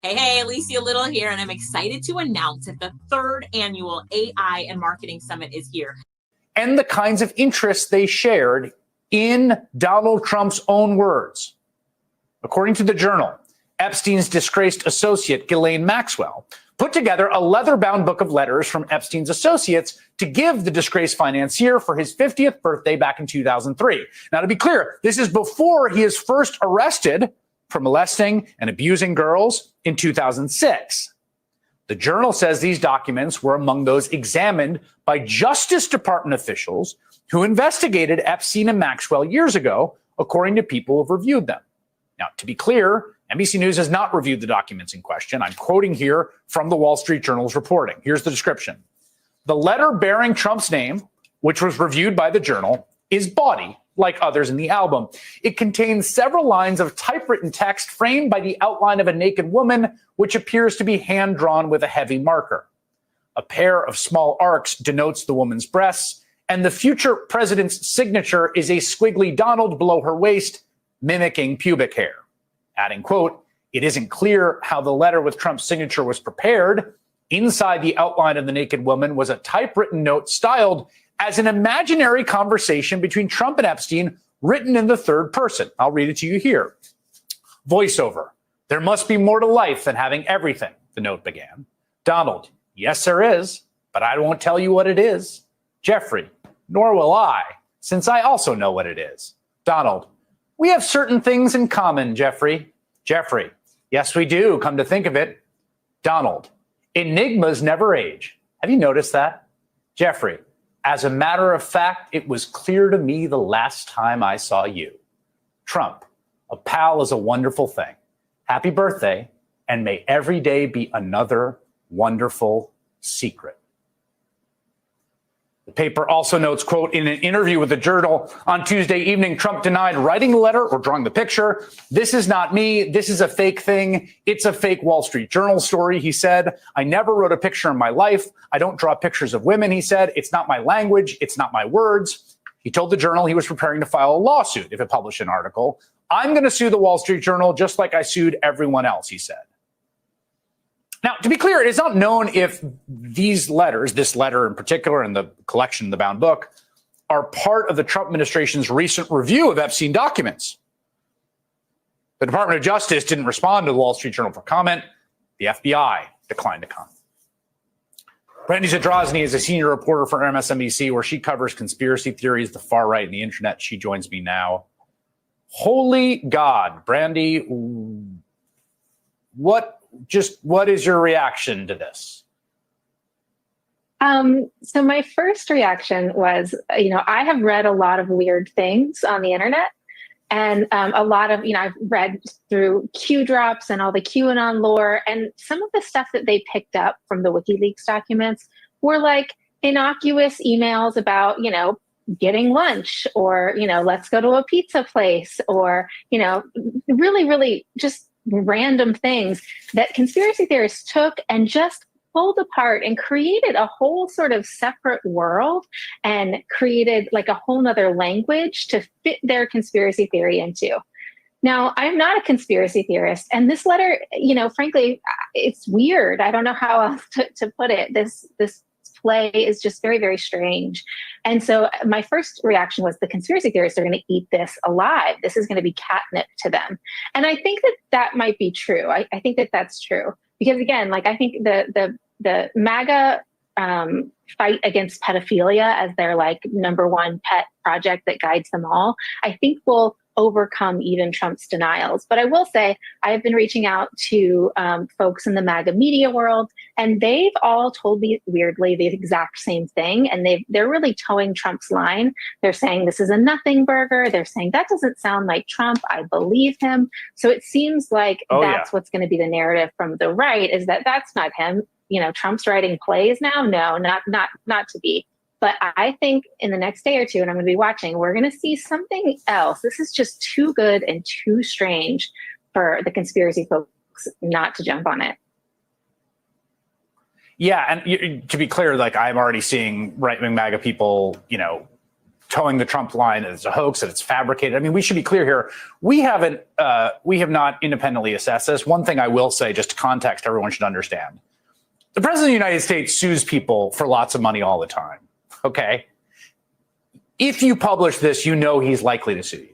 Hey, Alicia Little here, and I'm excited to announce that the third annual AI and Marketing Summit is here. And the kinds of interests they shared in Donald Trump's own words. According to the Journal, Epstein's disgraced associate, Ghislaine Maxwell, put together a leather-bound book of letters from Epstein's associates to give the disgraced financier for his 50th birthday back in 2003. Now, to be clear, this is before he is first arrested for molesting and abusing girls in 2006. The Journal says these documents were among those examined by Justice Department officials who investigated Epstein and Maxwell years ago, according to people who have reviewed them. Now, to be clear, NBC News has not reviewed the documents in question. I'm quoting here from the Wall Street Journal's reporting. Here's the description. The letter bearing Trump's name, which was reviewed by the Journal, is bawdy, like others in the album. It contains several lines of typewritten text framed by the outline of a naked woman, which appears to be hand-drawn with a heavy marker. A pair of small arcs denotes the woman's breasts, and the future president's signature is a squiggly Donald below her waist, mimicking pubic hair. Adding, quote, "It isn't clear how the letter with Trump's signature was prepared. Inside the outline of the naked woman was a typewritten note styled as an imaginary conversation between Trump and Epstein, written in the third person." I'll read it to you here. Voiceover. "There must be more to life than having everything," the note began. Donald, "Yes, there is, but I won't tell you what it is." Jeffrey, "Nor will I, since I also know what it is." Donald, "We have certain things in common, Jeffrey." Jeffrey, "Yes, we do, come to think of it." Donald, "Enigmas never age. Have you noticed that?" Jeffrey, "As a matter of fact, it was clear to me the last time I saw you." Trump, "A pal is a wonderful thing. Happy birthday, and may every day be another wonderful secret." The paper also notes, quote, "In an interview with the Journal on Tuesday evening, Trump denied writing the letter or drawing the picture. This is not me. This is a fake thing. It's a fake Wall Street Journal story," he said. "I never wrote a picture in my life. I don't draw pictures of women," he said. "It's not my language. It's not my words." He told the Journal he was preparing to file a lawsuit if it published an article. "I'm going to sue the Wall Street Journal just like I sued everyone else," he said. Now, to be clear, it is not known if these letters, this letter in particular and the collection in the bound book, are part of the Trump administration's recent review of Epstein documents. The Department of Justice didn't respond to the Wall Street Journal for comment. The FBI declined to comment. Brandy Zadrozny is a senior reporter for MSNBC, where she covers conspiracy theories, the far right, and the internet. She joins me now. Holy God, Brandy, what is your reaction to this? So my first reaction was, I have read a lot of weird things on the internet, and a lot of, I've read through Q drops and all the QAnon lore, and some of the stuff that they picked up from the WikiLeaks documents were like innocuous emails about, getting lunch, or, let's go to a pizza place, or, really, really just random things that conspiracy theorists took and just pulled apart and created a whole sort of separate world and created like a whole nother language to fit their conspiracy theory into. Now, I'm not a conspiracy theorist, and this letter, frankly, it's weird. I don't know how else to put it. This play is just very, very strange. And so my first reaction was the conspiracy theorists are going to eat this alive. This is going to be catnip to them. And I think that might be true. I think that's true. Because again, I think the MAGA fight against pedophilia as their number one pet project that guides them all, I think will overcome even Trump's denials. But I will say I have been reaching out to folks in the MAGA media world, and they've all told me weirdly the exact same thing. And they're really towing Trump's line. They're saying this is a nothing burger. They're saying that doesn't sound like Trump. I believe him. So it seems like that's what's going to be the narrative from the right, is that that's not him. Trump's writing plays now. No, not to be. But I think in the next day or two, and I'm going to be watching, we're going to see something else. This is just too good and too strange for the conspiracy folks not to jump on it. Yeah, and to be clear, I'm already seeing right-wing MAGA people, towing the Trump line that it's a hoax, that it's fabricated. I mean, we should be clear here. We have not independently assessed this. One thing I will say, just to context, everyone should understand. The president of the United States sues people for lots of money all the time. Okay. If you publish this, he's likely to sue you.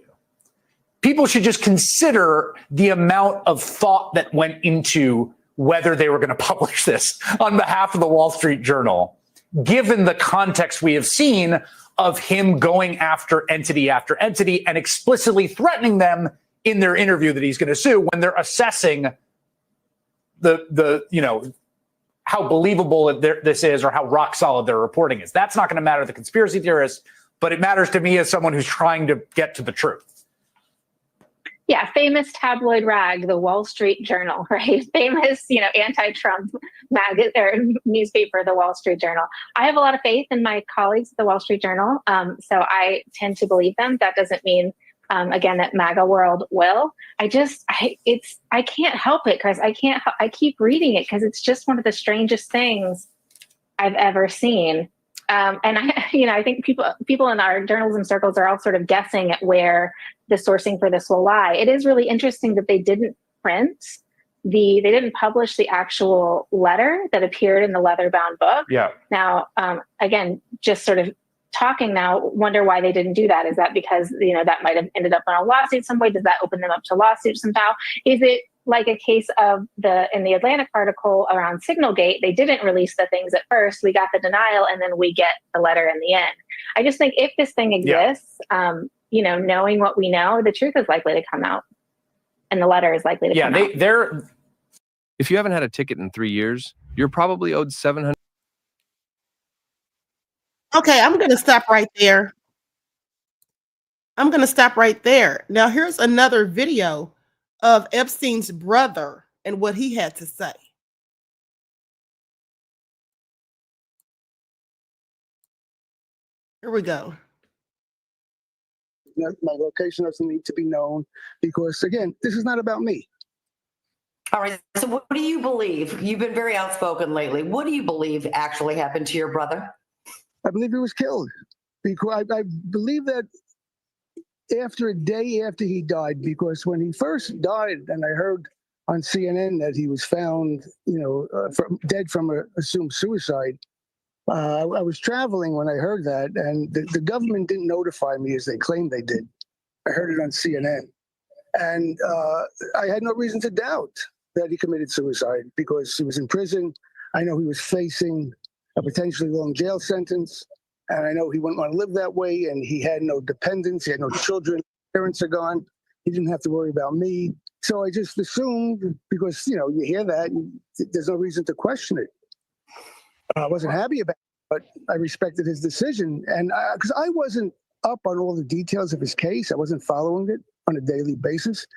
People should just consider the amount of thought that went into whether they were going to publish this on behalf of the Wall Street Journal, given the context we have seen of him going after entity and explicitly threatening them in their interview that he's going to sue when they're assessing the how believable this is or how rock solid their reporting is. That's not going to matter to the conspiracy theorists, but it matters to me as someone who's trying to get to the truth. Yeah, famous tabloid rag, the Wall Street Journal, right? Famous, anti-Trump newspaper, the Wall Street Journal. I have a lot of faith in my colleagues at the Wall Street Journal, so I tend to believe them. That doesn't mean again, that MAGA world will. I can't help it, Chris. I keep reading it because it's just one of the strangest things I've ever seen. And I think people in our journalism circles are all sort of guessing at where the sourcing for this will lie. It is really interesting that they didn't they didn't publish the actual letter that appeared in the leather-bound book. Yeah. Now, again, just sort of talking now, wonder why they didn't do that. Is that because, that might have ended up on a lawsuit some way? Does that open them up to lawsuits somehow? Is it like a case of in the Atlantic article around Signalgate, they didn't release the things at first. We got the denial and then we get the letter in the end. I just think if this thing exists, knowing what we know, the truth is likely to come out and the letter is likely to come out. If you haven't had a ticket in 3 years, you're probably owed $700. Okay, I'm going to stop right there. Now, here's another video of Epstein's brother and what he had to say. Here we go. My location doesn't need to be known because, again, this is not about me. All right. So what do you believe? You've been very outspoken lately. What do you believe actually happened to your brother? I believe he was killed because I believe that a day after he died, because when he first died, and I heard on CNN that he was found, dead from a assumed suicide. I was traveling when I heard that, and the government didn't notify me as they claimed they did. I heard it on CNN, and I had no reason to doubt that he committed suicide because he was in prison. I know he was facing a potentially long jail sentence. And I know he wouldn't want to live that way. And he had no dependents. He had no children. Parents are gone. He didn't have to worry about me. So I just assumed, because, you hear that, there's no reason to question it. I wasn't happy about it, but I respected his decision. And because I wasn't up on all the details of his case, I wasn't following it on a daily basis.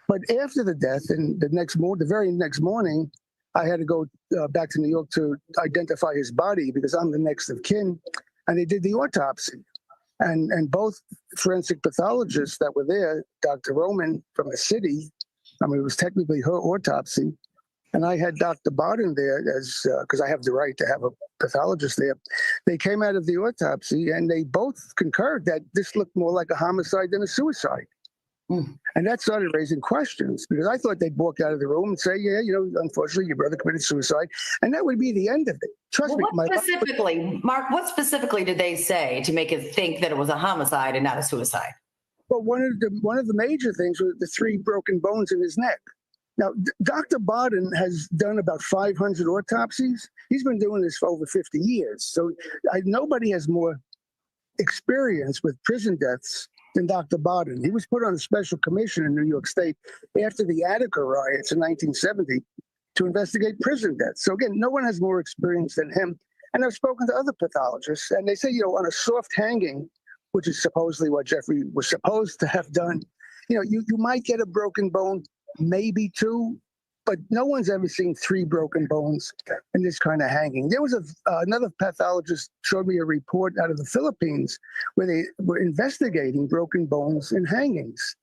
But after the death and the very next morning, I had to go back to New York to identify his body because I'm the next of kin. And they did the autopsy. And both forensic pathologists that were there, Dr. Roman from the city, it was technically her autopsy. And I had Dr. Barden there because I have the right to have a pathologist there. They came out of the autopsy and they both concurred that this looked more like a homicide than a suicide. And that started raising questions because I thought they'd walk out of the room and say, yeah, unfortunately, your brother committed suicide. And that would be the end of it. Trust me. What specifically, Mark, what specifically did they say to make it think that it was a homicide and not a suicide? Well, one of the major things was the 3 broken bones in his neck. Now, Dr. Bondi has done about 500 autopsies. He's been doing this for over 50 years. So nobody has more experience with prison deaths than Dr. Bondi. He was put on a special commission in New York State after the Attica riots in 1970 to investigate prison deaths. So again, no one has more experience than him. And I've spoken to other pathologists, and they say, on a soft hanging, which is supposedly what Giuffre was supposed to have done, you might get a broken bone, maybe 2, but no one's ever seen 3 broken bones in this kind of hanging. There was another pathologist showed me a report out of the Philippines where they were investigating broken bones in hangings.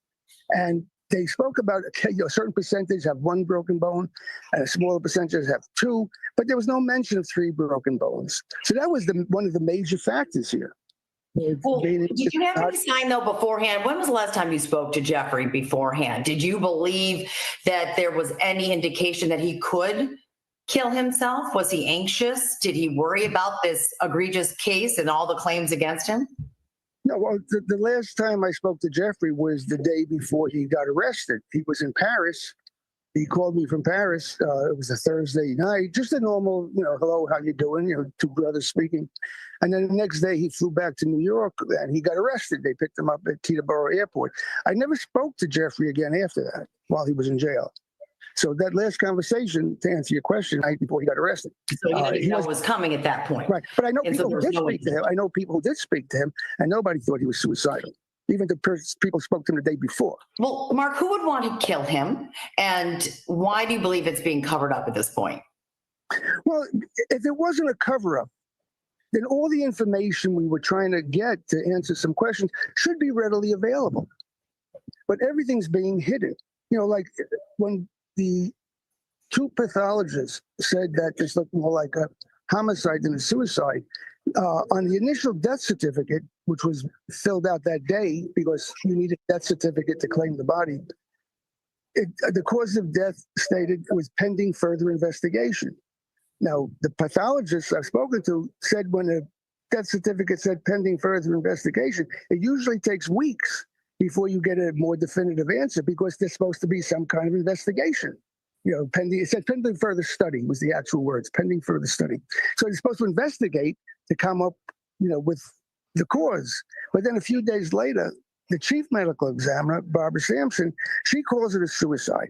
And they spoke about a certain percentage have 1 broken bone and a smaller percentage have 2, but there was no mention of 3 broken bones. So that was one of the major factors here. Well, did you have any sign though beforehand? When was the last time you spoke to Giuffre beforehand? Did you believe that there was any indication that he could kill himself? Was he anxious? Did he worry about this egregious case and all the claims against him? No, well, the last time I spoke to Giuffre was the day before he got arrested. He was in Paris. He called me from Paris. It was a Thursday night, just a normal, hello, how you doing? 2 brothers speaking. And then the next day he flew back to New York and he got arrested. They picked him up at Teterboro Airport. I never spoke to Giuffre again after that while he was in jail. So that last conversation, to answer your question, night before he got arrested. So you didn't know it was coming at that point. Right. But I know people who did speak to him. I know people who did speak to him, and nobody thought he was suicidal. Even the people spoke to him the day before. Well, Mark, who would want to kill him? And why do you believe it's being covered up at this point? Well, if it wasn't a cover-up, then all the information we were trying to get to answer some questions should be readily available. But everything's being hidden. Like when the 2 pathologists said that this looked more like a homicide than a suicide, on the initial death certificate, which was filled out that day because you needed a death certificate to claim the body, the cause of death stated it was pending further investigation. Now, the pathologists I've spoken to said when a death certificate said pending further investigation, it usually takes weeks before you get a more definitive answer because there's supposed to be some kind of investigation. Pending, it said pending further study was the actual words, pending further study. So they're supposed to investigate to come up, with the cause. But then a few days later, the chief medical examiner, Barbara Sampson, she calls it a suicide.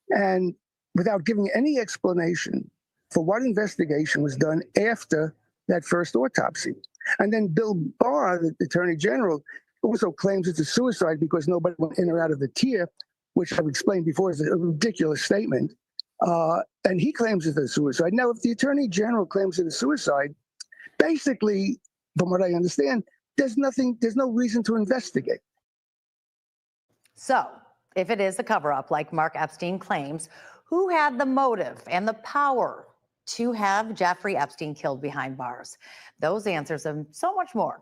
And without giving any explanation for what investigation was done after that first autopsy. And then Bill Barr, the Attorney General, also claims it's a suicide because nobody went in or out of the tier, which I've explained before is a ridiculous statement. And he claims it's a suicide. Now, if the Attorney General claims it's a suicide, basically, from what I understand, there's no reason to investigate. So, if it is a cover-up like Mark Epstein claims, who had the motive and the power to have Jeffrey Epstein killed behind bars? Those answers and so much more.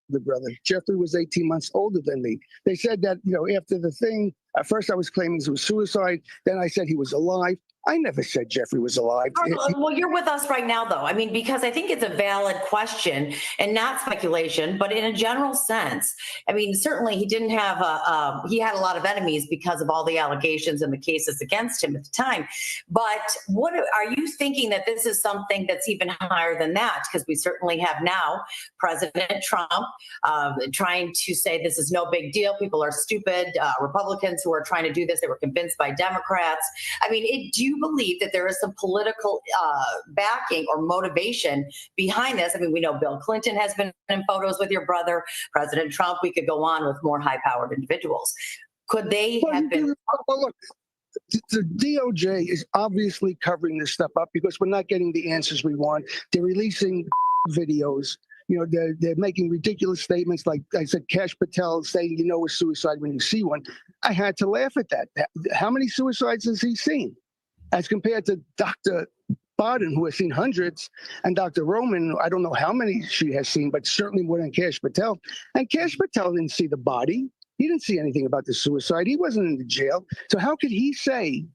The brother. Giuffre was 18 months older than me. They said that, after the thing, at first I was claiming it was suicide. Then I said he was alive. I never said Giuffre was alive. Well, you're with us right now, though. I mean, because I think it's a valid question and not speculation, but in a general sense. I mean, certainly he didn't have he had a lot of enemies because of all the allegations and the cases against him at the time. But what are you thinking that this is something that's even higher than that? Because we certainly have now President Trump trying to say this is no big deal. People are stupid. Republicans who are trying to do this, they were convinced by Democrats. I mean, do you believe that there is some political backing or motivation behind this? I mean, we know Bill Clinton has been in photos with your brother, President Trump. We could go on with more high-powered individuals. Could they have been? Well, look, the DOJ is obviously covering this stuff up because we're not getting the answers we want. They're releasing videos. They're making ridiculous statements like I said, Kash Patel saying, a suicide when you see one. I had to laugh at that. How many suicides has he seen? As compared to Dr. Barden, who has seen hundreds, and Dr. Roman, I don't know how many she has seen, but certainly more than Cash Patel. And Cash Patel didn't see the body. He didn't see anything about the suicide. He wasn't in the jail. So how could he say,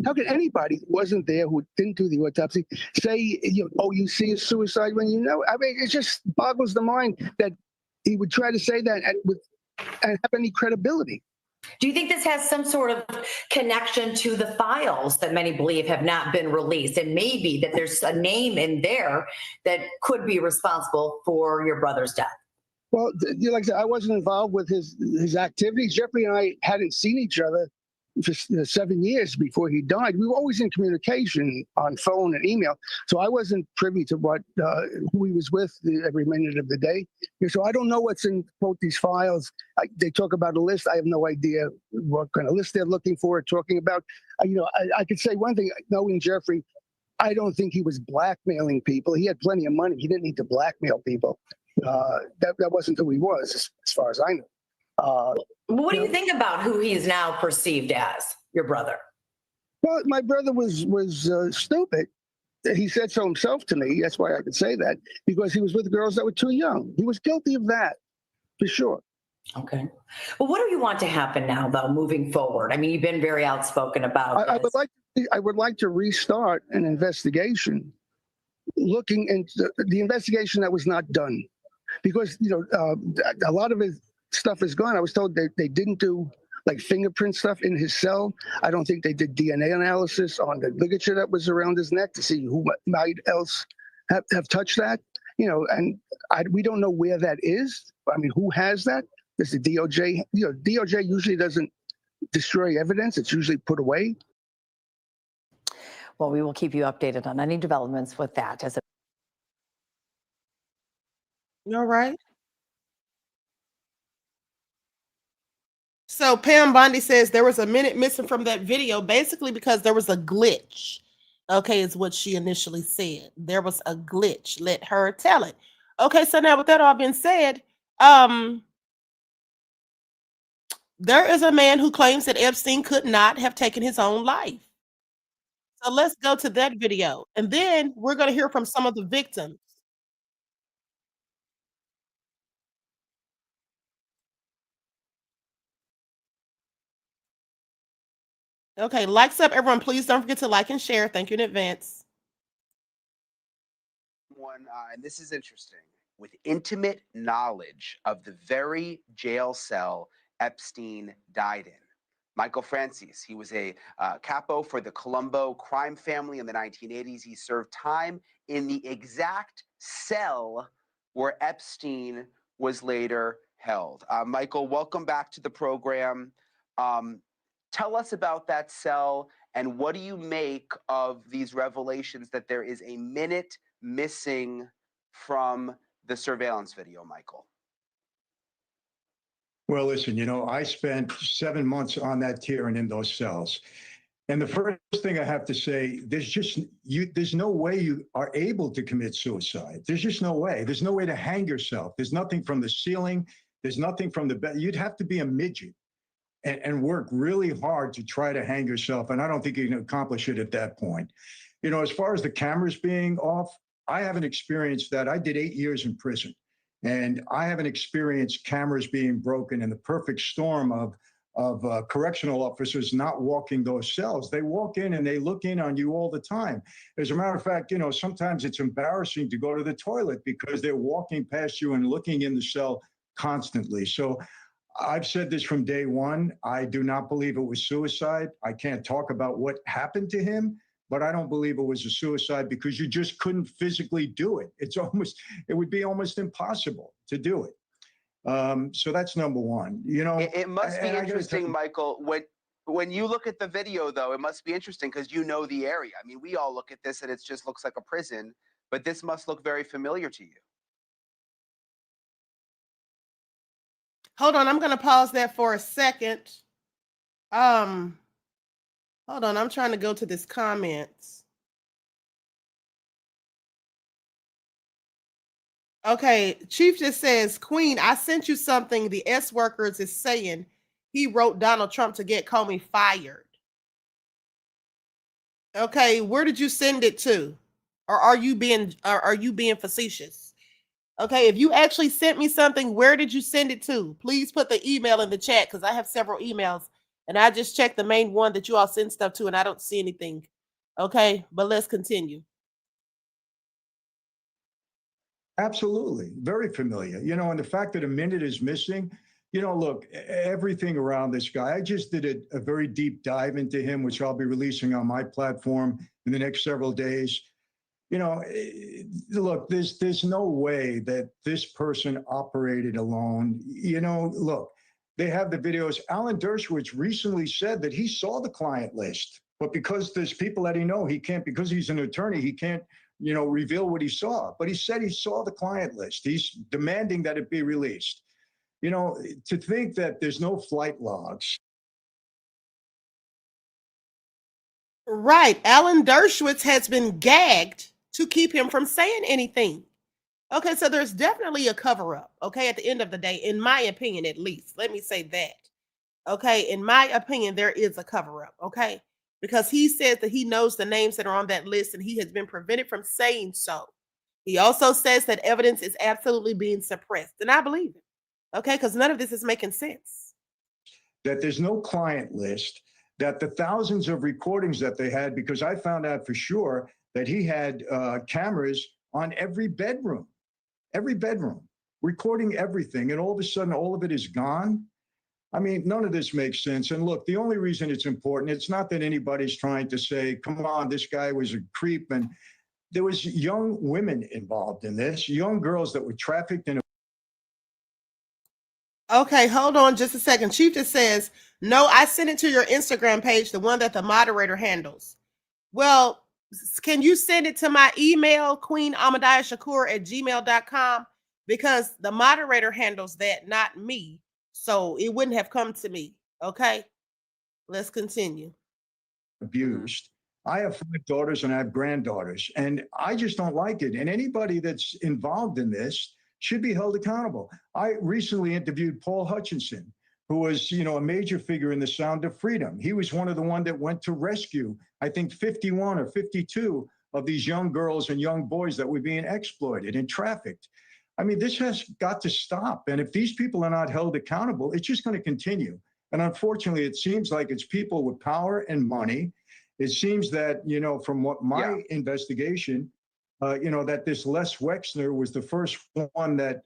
how could anybody who wasn't there, who didn't do the autopsy, say, oh, you see a suicide when you know? I mean, it just boggles the mind that he would try to say that and have any credibility. Do you think this has some sort of connection to the files that many believe have not been released? And maybe that there's a name in there that could be responsible for your brother's death? Well, like I said, I wasn't involved with his activities. Jeffrey and I hadn't seen each other for 7 years before he died. We were always in communication on phone and email. So I wasn't privy to who he was with every minute of the day. So I don't know what's in both these files. They talk about a list. I have no idea what kind of list they're looking for, talking about. I could say one thing, knowing Jeffrey, I don't think he was blackmailing people. He had plenty of money. He didn't need to blackmail people. That wasn't who he was, as far as I know. What do you think about who he is now perceived as, your brother? Well, my brother was stupid. He said so himself to me. That's why I could say that, because he was with girls that were too young. He was guilty of that, for sure. Okay. Well, what do you want to happen now, though, moving forward? I mean, you've been very outspoken about this. I would like to restart an investigation, looking into the investigation that was not done, because a lot of his stuff is gone. I was told they didn't do like fingerprint stuff in his cell. I don't think they did DNA analysis on the ligature that was around his neck to see who might else have touched that. And we don't know where that is. I mean, who has that? Does the DOJ? DOJ usually doesn't destroy evidence. It's usually put away. Well, we will keep you updated on any developments with that. All right. So Pam Bondi says there was a minute missing from that video, basically because there was a glitch. Okay, is what she initially said. There was a glitch. Let her tell it. Okay, so now with that all being said, there is a man who claims that Epstein could not have taken his own life. So let's go to that video, and then we're going to hear from some of the victims. Okay, likes up, everyone. Please don't forget to like and share. Thank you in advance. And this is interesting, with intimate knowledge of the very jail cell Epstein died in. Michael Francis, he was a capo for the Colombo crime family in the 1980s. He served time in the exact cell where Epstein was later held. Michael, welcome back to the program. Tell us about that cell, and what do you make of these revelations that there is a minute missing from the surveillance video, Michael? Well, listen, I spent 7 months on that tier and in those cells. And the first thing I have to say, there's no way you are able to commit suicide. There's just no way. There's no way to hang yourself. There's nothing from the ceiling. There's nothing from the bed. You'd have to be a midget and work really hard to try to hang yourself. And I don't think you can accomplish it at that point. As far as the cameras being off, I haven't experienced that. I did 8 years in prison, and I haven't experienced cameras being broken in the perfect storm of correctional officers not walking those cells. They walk in and they look in on you all the time. As a matter of fact, sometimes it's embarrassing to go to the toilet because they're walking past you and looking in the cell constantly. So I've said this from day one. I do not believe it was suicide. I can't talk about what happened to him, but I don't believe it was a suicide because you just couldn't physically do it. It would be almost impossible to do it. So that's number one. It must be interesting, Michael, when you look at the video, though, it must be interesting because you know the area. I mean, we all look at this and it just looks like a prison, but this must look very familiar to you. Hold on, I'm going to pause that for a second. Hold on, I'm trying to go to this comments. Okay, Chief just says, Queen, I sent you something the S workers is saying he wrote Donald Trump to get Comey fired. Okay, where did you send it to? Or are you being facetious? Okay, if you actually sent me something, where did you send it to? Please put the email in the chat because I have several emails and I just checked the main one that you all send stuff to and I don't see anything. Okay, but let's continue. Absolutely. Very familiar. You know, and the fact that a minute is missing, you know, look, everything around this guy, I just did a very deep dive into him, which I'll be releasing on my platform in the next several days. You know, look, there's no way that this person operated alone. You know, look, they have the videos. Alan Dershowitz recently said that he saw the client list, but because there's people that he can't, because he's an attorney, he can't, you know, reveal what he saw. But he said he saw the client list. He's demanding that it be released. You know, to think that there's no flight logs. Right. Alan Dershowitz has been gagged to keep him from saying anything. Okay, so there's definitely a cover up. Okay, at the end of the day, in my opinion, at least, let me say that. Okay, in my opinion, there is a cover up. Okay, because he says that he knows the names that are on that list and he has been prevented from saying so. He also says that evidence is absolutely being suppressed, and I believe it. Okay, because none of this is making sense. That there's no client list, that the thousands of recordings that they had, because I found out for sure that he had cameras on every bedroom, recording everything. And all of a sudden, all of it is gone. I mean, none of this makes sense. And look, the only reason it's important, it's not that anybody's trying to say, come on, this guy was a creep. And there was young women involved in this, young girls that were trafficked in. Okay, hold on just a second. Chief just says, no, I sent it to your Instagram page, the one that the moderator handles. Well, can you send it to my email, QueenAhmadiyyahShakur@gmail.com? Because the moderator handles that, not me. So it wouldn't have come to me. Okay, let's continue. Abused. I have 5 daughters and I have granddaughters, and I just don't like it. And anybody that's involved in this should be held accountable. I recently interviewed Paul Hutchinson, who was, you know, a major figure in the Sound of Freedom. He was one of the ones that went to rescue, I think, 51 or 52 of these young girls and young boys that were being exploited and trafficked. I mean, this has got to stop. And if these people are not held accountable, it's just going to continue. And unfortunately, it seems like it's people with power and money. It seems that, you know, from what my investigation, you know, that this Les Wexner was the first one that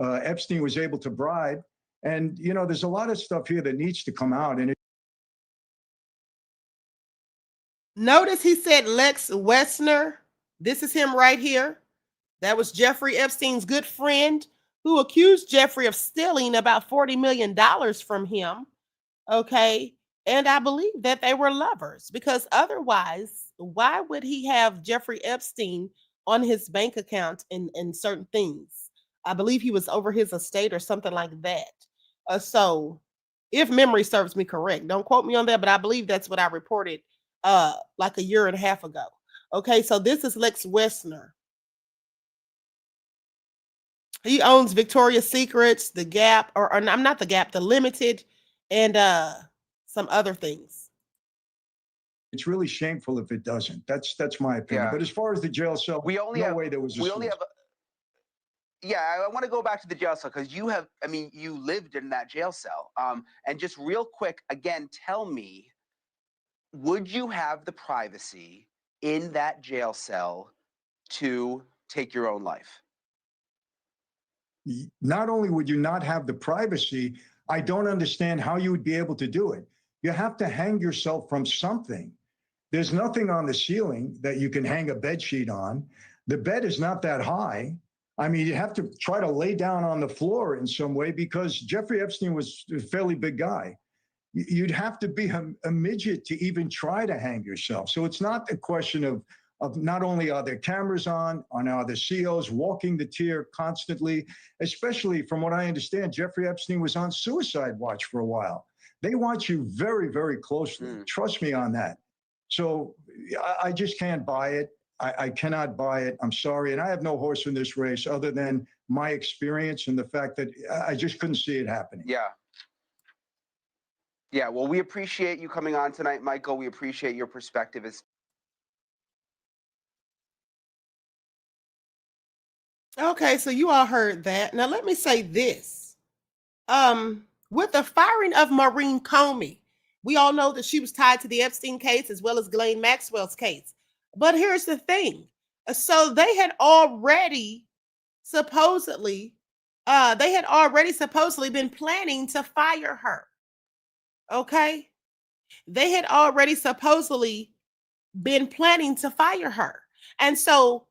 Epstein was able to bribe. And, you know, there's a lot of stuff here that needs to come out. And Notice he said Lex Wexner. This is him right here. That was Jeffrey Epstein's good friend who accused Giuffre of stealing about $40 million from him. Okay. And I believe that they were lovers, because otherwise, why would he have Jeffrey Epstein on his bank account in certain things? I believe he was over his estate or something like that. So if memory serves me correct, don't quote me on that, but I believe that's what I reported like a year and a half ago. Okay, so this is Lex Wexner. He owns Victoria's Secrets, The Gap, or I'm not The Gap, The Limited, and some other things. it's really shameful if it doesn't. That's my opinion. Yeah. But as far as the jail cell, We only no have, way there was a we only suicide. have, yeah, I want to go back to the jail cell because you have, I mean, you lived in that jail cell. And just real quick, again, tell me, would you have the privacy in that jail cell to take your own life? Not only would you not have the privacy, I don't understand how you would be able to do it. You have to hang yourself from something. There's nothing on the ceiling that you can hang a bed sheet on. The bed is not that high. I mean, you have to try to lay down on the floor in some way because Jeffrey Epstein was a fairly big guy. You'd have to be a midget to even try to hang yourself. So it's not a question of not only are there cameras on are the COs walking the tier constantly, especially from what I understand, Jeffrey Epstein was on suicide watch for a while. They watch you very, very closely. Trust me on that. So I just can't buy it. I cannot buy it. I'm sorry. And I have no horse in this race other than my experience and the fact that I just couldn't see it happening. Yeah. Yeah, well, we appreciate you coming on tonight, Michael. We appreciate your perspective as Okay, so you all heard that. Now let me say this. With the firing of Maureen Comey, we all know that she was tied to the Epstein case as well as Ghislaine Maxwell's case. But here's the thing. So they had already supposedly been planning to fire her. Okay? They had already supposedly been planning to fire her. And so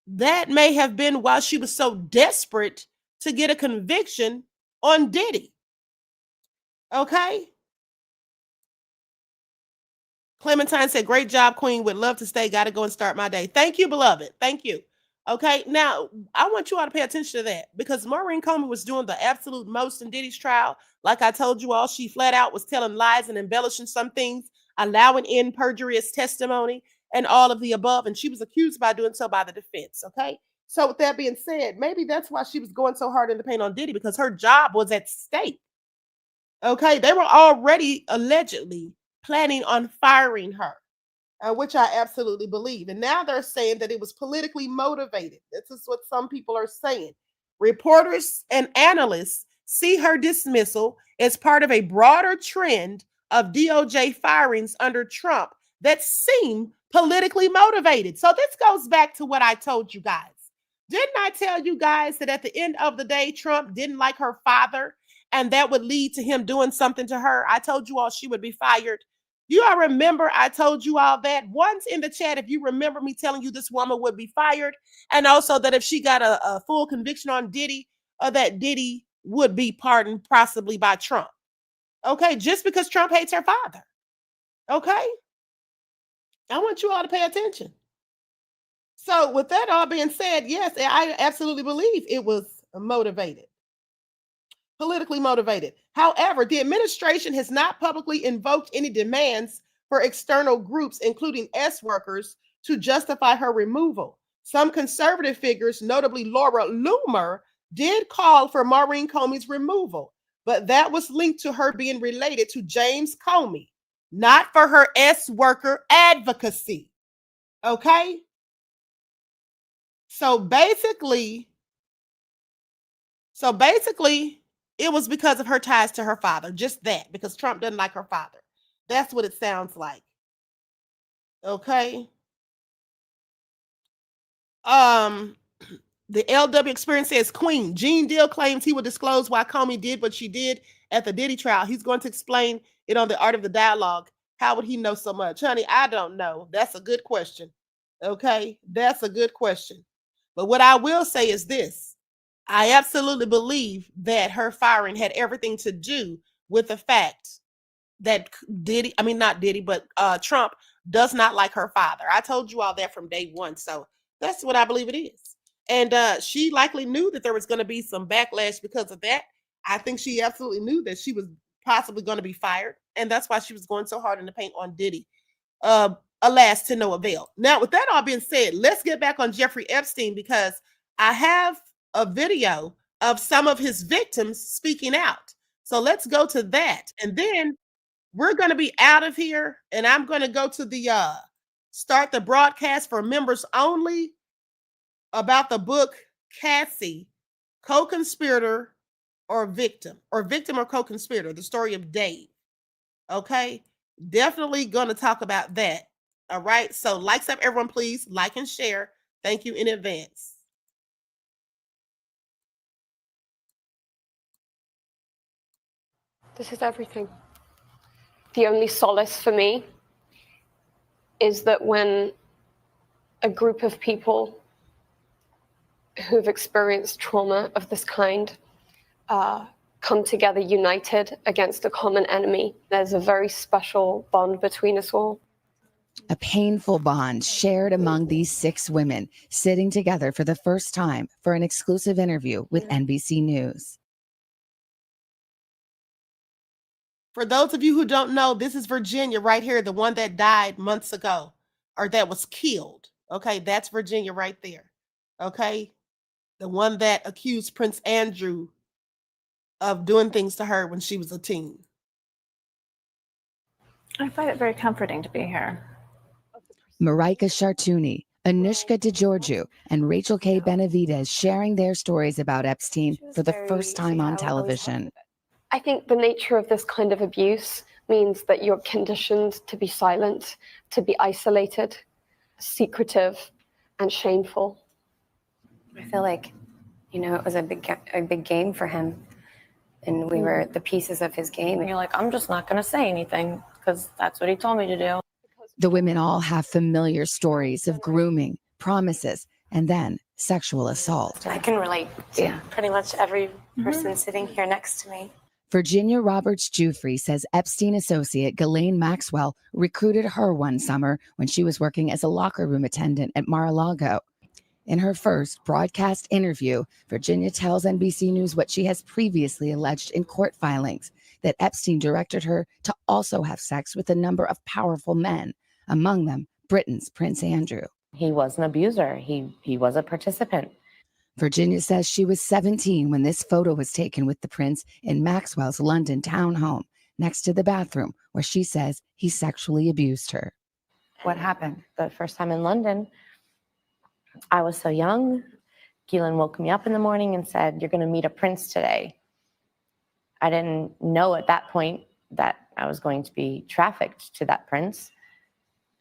that may have been why she was so desperate to get a conviction on Diddy. Okay? Clementine said, great job, Queen. Would love to stay. Got to go and start my day. Thank you, beloved. Thank you. Okay, now I want you all to pay attention to that because Maureen Comey was doing the absolute most in Diddy's trial. Like I told you all, she flat out was telling lies and embellishing some things, allowing in perjurious testimony and all of the above. And she was accused by doing so by the defense. Okay, so with that being said, maybe that's why she was going so hard in the paint on Diddy because her job was at stake. Okay, they were already allegedly planning on firing her. Which I absolutely believe. And now they're saying that it was politically motivated. This is what some people are saying. Reporters and analysts see her dismissal as part of a broader trend of DOJ firings under Trump that seem politically motivated. So this goes back to what I told you guys. Didn't I tell you guys that at the end of the day, Trump didn't like her father and that would lead to him doing something to her? I told you all she would be fired. You all remember I told you all that once in the chat, if you remember me telling you this woman would be fired, and also that if she got a full conviction on Diddy, that Diddy would be pardoned possibly by Trump. Okay, just because Trump hates her father. Okay, I want you all to pay attention. So with that all being said, yes, I absolutely believe it was motivated. Politically motivated. However, the administration has not publicly invoked any demands for external groups, including S workers, to justify her removal. Some conservative figures, notably Laura Loomer, did call for Maureen Comey's removal, but that was linked to her being related to James Comey, not for her S worker advocacy. Okay? So basically, it was because of her ties to her father. Just that, because Trump doesn't like her father. That's what it sounds like. Okay. The LW Experience says, Queen, Gene Deal claims he will disclose why Comey did what she did at the Diddy trial. He's going to explain it on the Art of the Dialogue. How would he know so much? Honey, I don't know. That's a good question. Okay. That's a good question. But what I will say is this. I absolutely believe that her firing had everything to do with the fact that Trump does not like her father. I told you all that from day one. So that's what I believe it is. And she likely knew that there was going to be some backlash because of that. I think she absolutely knew that she was possibly going to be fired. And that's why she was going so hard in the paint on Diddy. Alas, to no avail. Now, with that all being said, let's get back on Jeffrey Epstein because I have a video of some of his victims speaking out. So let's go to that. And then we're going to be out of here. And I'm going to go to the start the broadcast for members only about the book Cassie, Co-Conspirator or Victim or Co-Conspirator, the story of Dave. Okay. Definitely going to talk about that. All right. So likes up, everyone, please like and share. Thank you in advance. This is everything. The only solace for me is that when a group of people who've experienced trauma of this kind come together united against a common enemy, there's a very special bond between us all. A painful bond shared among these 6 women sitting together for the first time for an exclusive interview with NBC News. For those of you who don't know, this is Virginia right here, the one that died months ago or that was killed. Okay, that's Virginia right there. Okay, the one that accused Prince Andrew of doing things to her when she was a teen. I find it very comforting to be here. Marika Chartouni, Anushka DeGiorgio and Rachel K. Benavidez sharing their stories about Epstein for the first time on television. I think the nature of this kind of abuse means that you're conditioned to be silent, to be isolated, secretive, and shameful. I feel like, it was a big game for him. And we were the pieces of his game. And you're like, I'm just not going to say anything because that's what he told me to do. The women all have familiar stories of grooming, promises, and then sexual assault. I can relate to pretty much every person sitting here next to me. Virginia Roberts Giuffre says Epstein associate Ghislaine Maxwell recruited her one summer when she was working as a locker room attendant at Mar-a-Lago. In her first broadcast interview, Virginia tells NBC News what she has previously alleged in court filings, that Epstein directed her to also have sex with a number of powerful men, among them Britain's Prince Andrew. He was an abuser. He was a participant. Virginia says she was 17 when this photo was taken with the prince in Maxwell's London townhome, next to the bathroom where she says he sexually abused her. What happened? The first time in London, I was so young. Ghislaine woke me up in the morning and said, "You're going to meet a prince today." I didn't know at that point that I was going to be trafficked to that prince.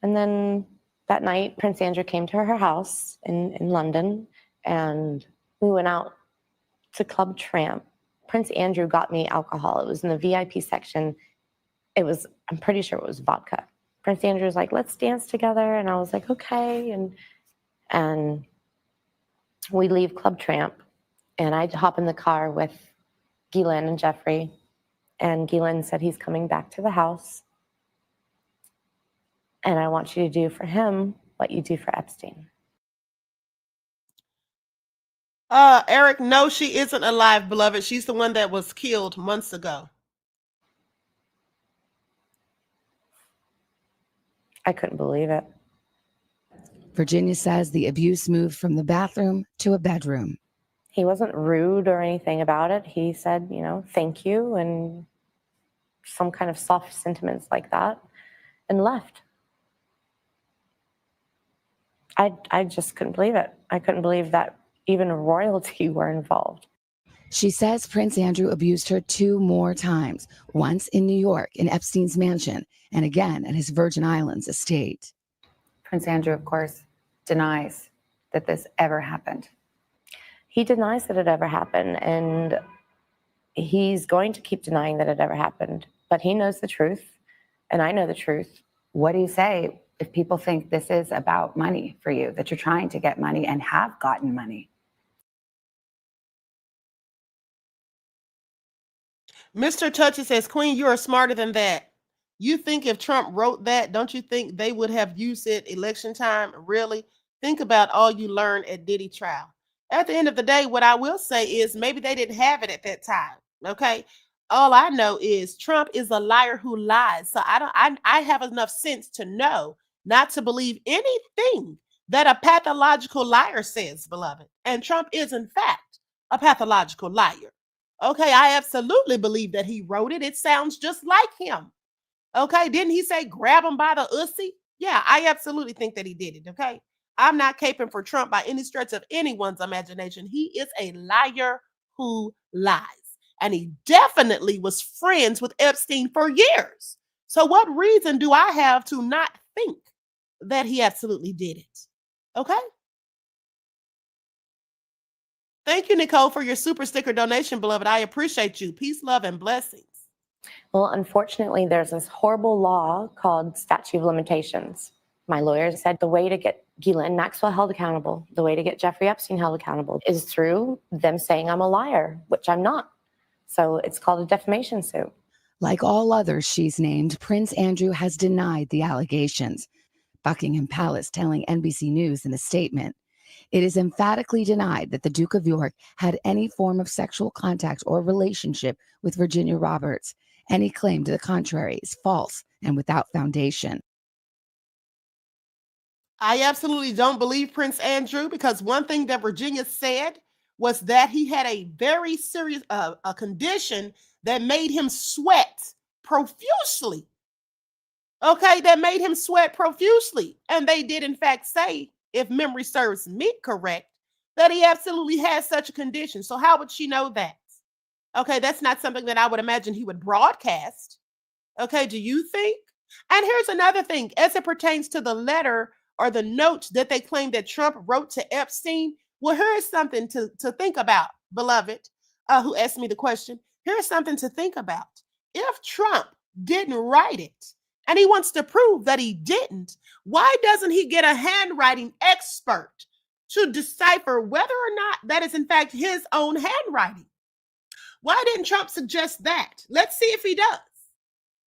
And then that night, Prince Andrew came to her house in London, and we went out to Club Tramp. Prince Andrew got me alcohol. It was in the VIP section. I'm pretty sure it was vodka. Prince Andrew was like, "Let's dance together." And I was like, okay. And we leave Club Tramp, and I hop in the car with Ghislaine and Giuffre, and Ghislaine said, "He's coming back to the house, and I want you to do for him what you do for Epstein." Eric, no, she isn't alive, beloved. She's the one that was killed months ago. I couldn't believe it. Virginia says the abuse moved from the bathroom to a bedroom. He wasn't rude or anything about it. He said, thank you, and some kind of soft sentiments like that, and left. I just couldn't believe it. I couldn't believe that even royalty were involved. She says Prince Andrew abused her 2 more times, once in New York in Epstein's mansion, and again at his Virgin Islands estate. Prince Andrew, of course, denies that this ever happened. He denies that it ever happened, and he's going to keep denying that it ever happened. But he knows the truth, and I know the truth. What do you say if people think this is about money for you, that you're trying to get money and have gotten money? Mr. Touchy says, "Queen, you are smarter than that. You think if Trump wrote that, don't you think they would have used it election time? Really? Think about all you learned at Diddy trial." At the end of the day, what I will say is maybe they didn't have it at that time. Okay. All I know is Trump is a liar who lies. So I have enough sense to know not to believe anything that a pathological liar says, beloved. And Trump is, in fact, a pathological liar. Okay, I absolutely believe that he wrote it. It sounds just like him. Okay, didn't he say grab him by the ussy? Yeah, I absolutely think that he did it. Okay, I'm not caping for Trump by any stretch of anyone's imagination. He is a liar who lies. And he definitely was friends with Epstein for years. So what reason do I have to not think that he absolutely did it? Okay. Thank you, Nicole, for your super sticker donation, beloved. I appreciate you. Peace, love, and blessings. Well, unfortunately, there's this horrible law called statute of limitations. My lawyer said the way to get Ghislaine Maxwell held accountable, the way to get Jeffrey Epstein held accountable is through them saying I'm a liar, which I'm not. So it's called a defamation suit. Like all others she's named, Prince Andrew has denied the allegations. Buckingham Palace telling NBC News in a statement, "It is emphatically denied that the Duke of York had any form of sexual contact or relationship with Virginia Roberts. Any claim to the contrary is false and without foundation." I absolutely don't believe Prince Andrew, because one thing that Virginia said was that he had a very serious a condition that made him sweat profusely. Okay, that made him sweat profusely. And they did, in fact, say if memory serves me correct, that he absolutely has such a condition. So how would she know that? Okay, that's not something that I would imagine he would broadcast. Okay, do you think? And here's another thing, as it pertains to the letter or the note that they claim that Trump wrote to Epstein. Well, here's something to think about, beloved, who asked me the question. Here's something to think about. If Trump didn't write it and he wants to prove that he didn't, why doesn't he get a handwriting expert to decipher whether or not that is in fact his own handwriting? Why didn't Trump suggest that? Let's see if he does.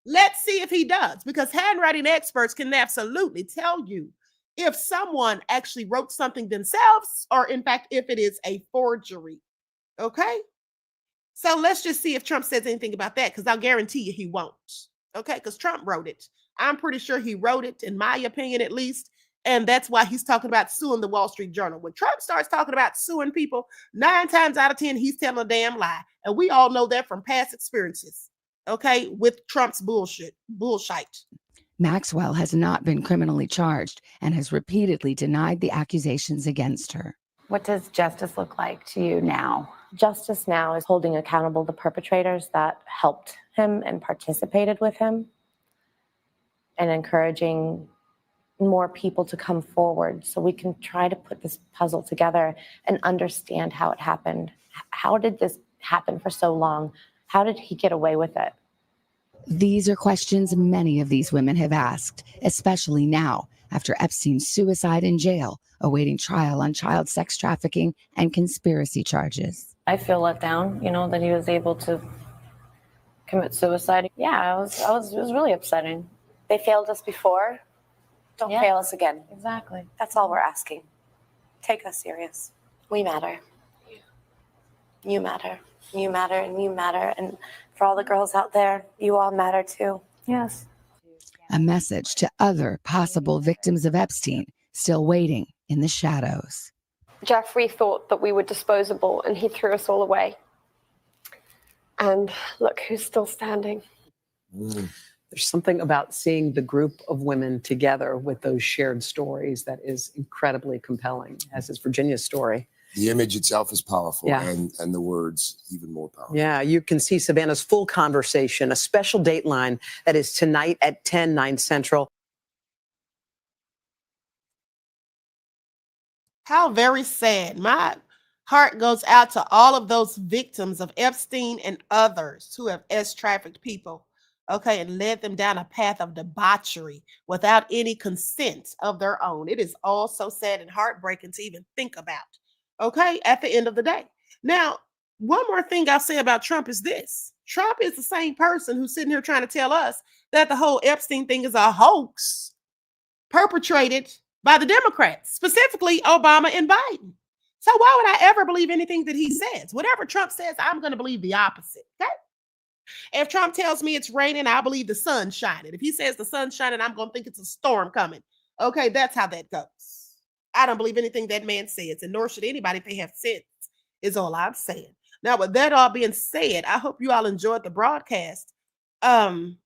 Let's see if he does, because handwriting experts can absolutely tell you if someone actually wrote something themselves or in fact if it is a forgery. Okay? So let's just see if Trump says anything about that, because I'll guarantee you he won't. Okay? Because Trump wrote it. I'm pretty sure he wrote it, in my opinion at least. And that's why he's talking about suing the Wall Street Journal. When Trump starts talking about suing people, 9 times out of 10, he's telling a damn lie. And we all know that from past experiences. Okay, with Trump's bullshit. Maxwell has not been criminally charged and has repeatedly denied the accusations against her. What does justice look like to you now? Justice now is holding accountable the perpetrators that helped him and participated with him, and encouraging more people to come forward so we can try to put this puzzle together and understand how it happened. How did this happen for so long? How did he get away with it? These are questions many of these women have asked, especially now after Epstein's suicide in jail, awaiting trial on child sex trafficking and conspiracy charges. I feel let down, that he was able to commit suicide. Yeah, it was really upsetting. They failed us before. Don't fail us again. Exactly. That's all we're asking. Take us serious. We matter. You matter. You matter, and you matter. And for all the girls out there, you all matter too. Yes. A message to other possible victims of Epstein still waiting in the shadows. Jeffrey thought that we were disposable and he threw us all away. And look who's still standing. There's something about seeing the group of women together with those shared stories that is incredibly compelling, as is Virginia's story. The image itself is powerful, Yeah. and the words even more powerful. Yeah, you can see Savannah's full conversation, a special Dateline that is tonight at 10, 9 Central. How very sad. My heart goes out to all of those victims of Epstein and others who have trafficked people, okay, and led them down a path of debauchery without any consent of their own. It is all so sad and heartbreaking to even think about, okay, at the end of the day. Now, one more thing I'll say about Trump is this. Trump is the same person who's sitting here trying to tell us that the whole Epstein thing is a hoax perpetrated by the Democrats, specifically Obama and Biden. So why would I ever believe anything that he says? Whatever Trump says, I'm going to believe the opposite, okay? If Trump tells me it's raining, I believe the sun's shining. If he says the sun's shining, I'm going to think it's a storm coming. Okay, that's how that goes. I don't believe anything that man says, and nor should anybody if they have sense, is all I'm saying. Now, with that all being said, I hope you all enjoyed the broadcast. Don't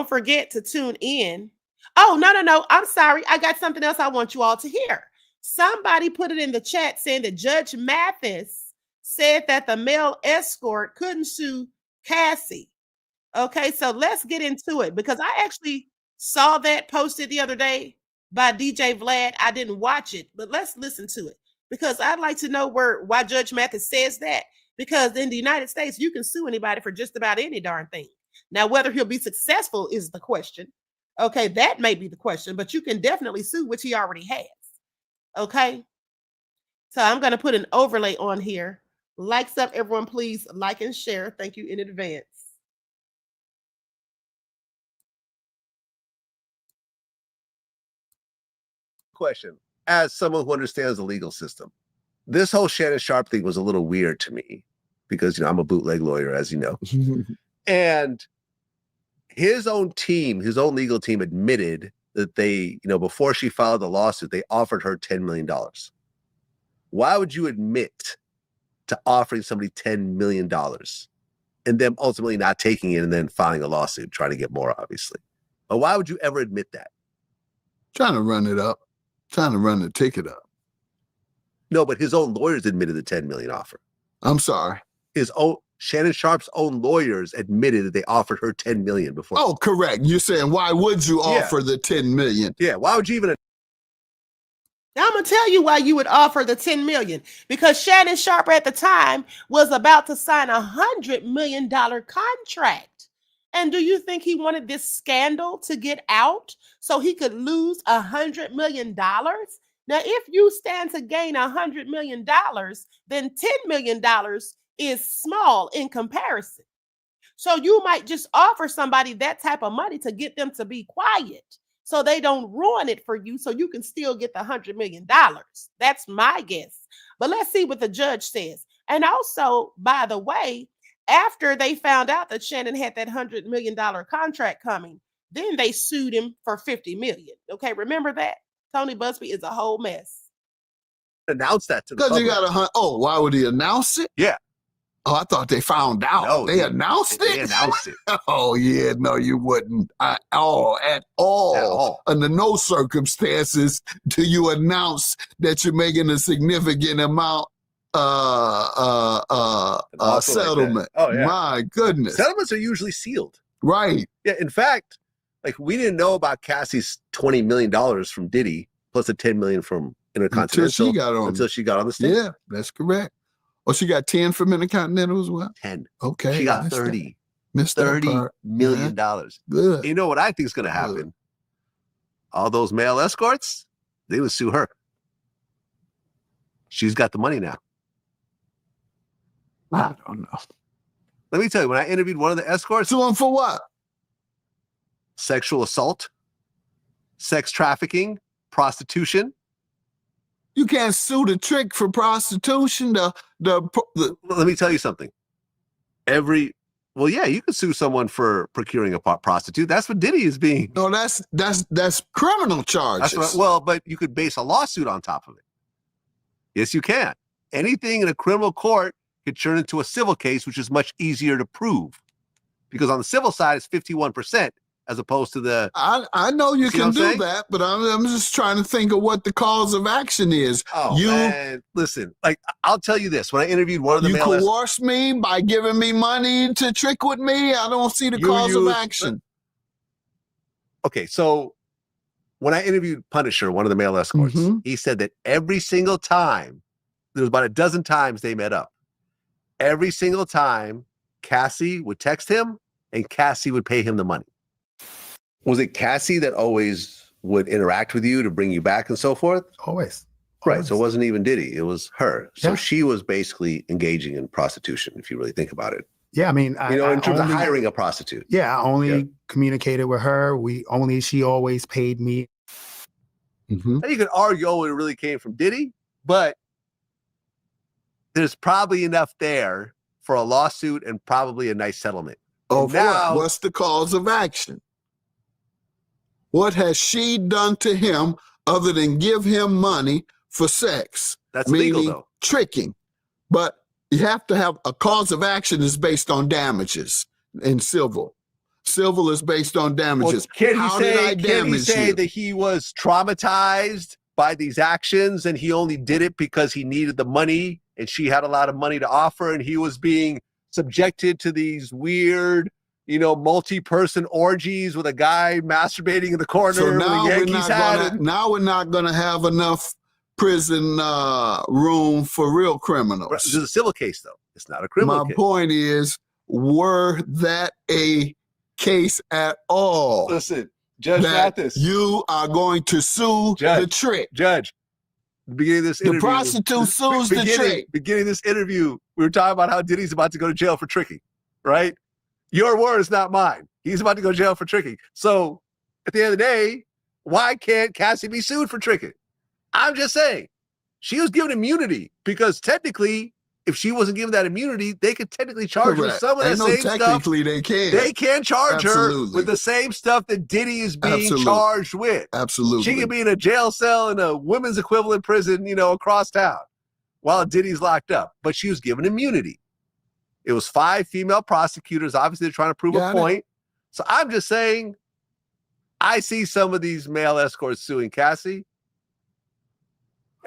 forget to tune in. Oh, no. I'm sorry. I got something else I want you all to hear. Somebody put it in the chat saying that Judge Mathis said that the male escort couldn't sue Cassie. Okay, so let's get into it, because I actually saw that posted the other day by DJ Vlad. I didn't watch it, but let's listen to it, because I'd like to know why Judge Mathis says that, because in the United States, you can sue anybody for just about any darn thing. Now, whether he'll be successful is the question. Okay, that may be the question, but you can definitely sue, which he already has. Okay, so I'm going to put an overlay on here. Likes up, everyone, please like and share. Thank you in advance. Question. As someone who understands the legal system, this whole Shannon Sharp thing was a little weird to me, because I'm a bootleg lawyer, as you know. And his own team, his own legal team, admitted that they, before she filed the lawsuit, they offered her $10 million. Why would you admit to offering somebody $10 million and then ultimately not taking it and then filing a lawsuit, trying to get more, obviously? But why would you ever admit that? Trying to run it up. Trying to run the ticket up. No, but his own lawyers admitted the 10 million offer. I'm sorry. Shannon Sharp's own lawyers admitted that they offered her 10 million before. Oh, correct. You're saying, why would you Yeah. offer the 10 million? Yeah, why would you even? Now I'm gonna tell you why you would offer the 10 million, because Shannon Sharp at the time was about to sign $100 million contract. And do you think he wanted this scandal to get out so he could lose $100 million? Now, if you stand to gain $100 million, then $10 million is small in comparison. So you might just offer somebody that type of money to get them to be quiet so they don't ruin it for you so you can still get the $100 million. That's my guess. But let's see what the judge says. And also, by the way, after they found out that Shannon had that $100 million contract coming, then they sued him for $50 million. Okay, remember that? Tony Busby is a whole mess. Announce that to the Because public. you got why would he announce it? Yeah. Oh, I thought they found out. No, they announced it? They announced it. Oh, yeah. No, you wouldn't. At all. Under no circumstances do you announce that you're making a significant amount settlement. Oh, yeah. My goodness. Settlements are usually sealed. Right. Yeah, in fact, like we didn't know about Cassie's $20 million from Diddy plus the $10 million from Intercontinental until she got on the stage. Yeah, that's correct. Oh, she got 10 from Intercontinental as well? 10. Okay. She got 30. Missed that $30 part. million. Good. You know what I think is going to happen? All those male escorts, they would sue her. She's got the money now. I don't know. Let me tell you, when I interviewed one of the escorts. Sue him for what? Sexual assault, sex trafficking, prostitution. You can't sue the trick for prostitution. Let me tell you something. Well, yeah, you could sue someone for procuring a prostitute. That's what Diddy is being. No, that's criminal charges. But you could base a lawsuit on top of it. Yes, you can. Anything in a criminal court could turn into a civil case, which is much easier to prove. Because on the civil side, it's 51%. As opposed to the... I know you can do that, but I'm just trying to think of what the cause of action is. Oh, man. Listen, like, I'll tell you this. When I interviewed one of the You male... coerce me by giving me money to trick with me? I don't see the cause of action. Okay, so when I interviewed Punisher, one of the male escorts, he said that every single time, there was about a dozen times they met up. Every single time, Cassie would text him and Cassie would pay him the money. Was it Cassie that always would interact with you to bring you back and so forth? Always. Right. So it wasn't even Diddy. It was her. So Yeah. she was basically engaging in prostitution, if you really think about it. Yeah, I mean, in terms of hiring a prostitute. Yeah, I only communicated with her. She always paid me. Now you could argue, it really came from Diddy, but there's probably enough there for a lawsuit and probably a nice settlement. Oh, And now, what's the cause of action? What has she done to him other than give him money for sex? That's legal, Meaning though. tricking. But you have to have a cause of action is based on damages in civil. Civil is based on damages. Can How he did I say, can he damage say you? that he was traumatized by these actions and he only did it because he needed the money and she had a lot of money to offer and he was being subjected to these weird, multi-person orgies with a guy masturbating in the corner So with now a we're Yankees not hat? going to have enough prison room for real criminals. This is a civil case, though. It's not a criminal My case. point is, were that a case at all? Listen, Judge that Mathis. You are going to sue the trick. Judge, the beginning of this The interview. prostitute sues the trick. Beginning of this interview, we were talking about how Diddy's about to go to jail for tricking, right? Your words, not mine. He's about to go to jail for tricking. So at the end of the day, why can't Cassie be sued for tricking? I'm just saying, she was given immunity because technically, if she wasn't given that immunity, they could technically charge her with some of that same stuff. Technically, they can. They can charge Absolutely. her with the same stuff that Diddy is being Absolutely. charged with. Absolutely. She could be in a jail cell in a women's equivalent prison, across town while Diddy's locked up. But she was given immunity. It was 5 female prosecutors. Obviously, they're trying to prove a point. So I'm just saying, I see some of these male escorts suing Cassie.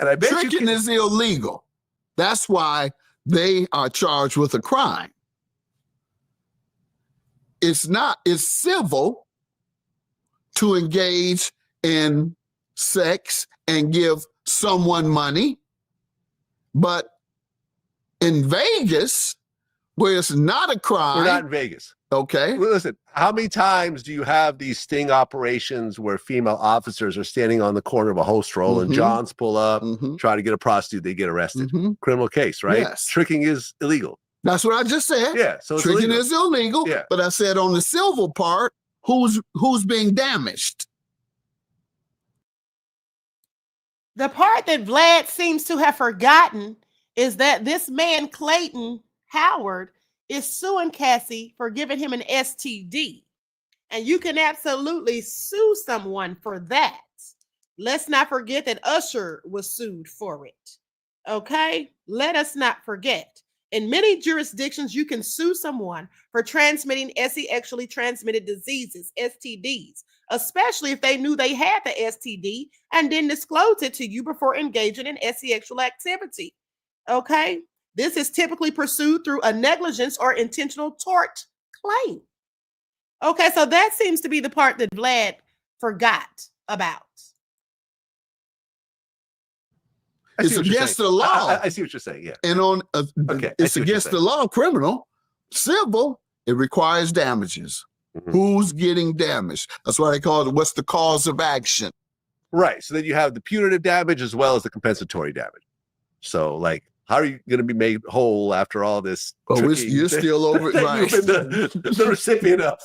And I bet tricking is illegal. That's why they are charged with a crime. It's civil to engage in sex and give someone money. But in Vegas, where it's not a crime. We're not in Vegas. Okay. Well, listen, how many times do you have these sting operations where female officers are standing on the corner of a host roll and Johns pull up, try to get a prostitute, they get arrested? Criminal case, right? Yes. Tricking is illegal. That's what I just said. Yeah. So it's tricking illegal. is illegal. Yeah. But I said on the civil part, who's being damaged? The part that Vlad seems to have forgotten is that this man, Clayton Howard, is suing Cassie for giving him an STD. And you can absolutely sue someone for that. Let's not forget that Usher was sued for it. Okay? Let us not forget. In many jurisdictions, you can sue someone for transmitting sexually transmitted diseases, STDs, especially if they knew they had the STD and didn't disclose it to you before engaging in sexual activity. Okay? This is typically pursued through a negligence or intentional tort claim. Okay, so that seems to be the part that Vlad forgot about. It's against the law. I see what you're saying, yeah. And on Okay, it's against the law, criminal. Civil, it requires damages. Who's getting damaged? That's why they call it, what's the cause of action? Right. So then you have the punitive damage as well as the compensatory damage. So, like, how are you going to be made whole after all this? Oh, you're still over it, right? You've been the recipient of.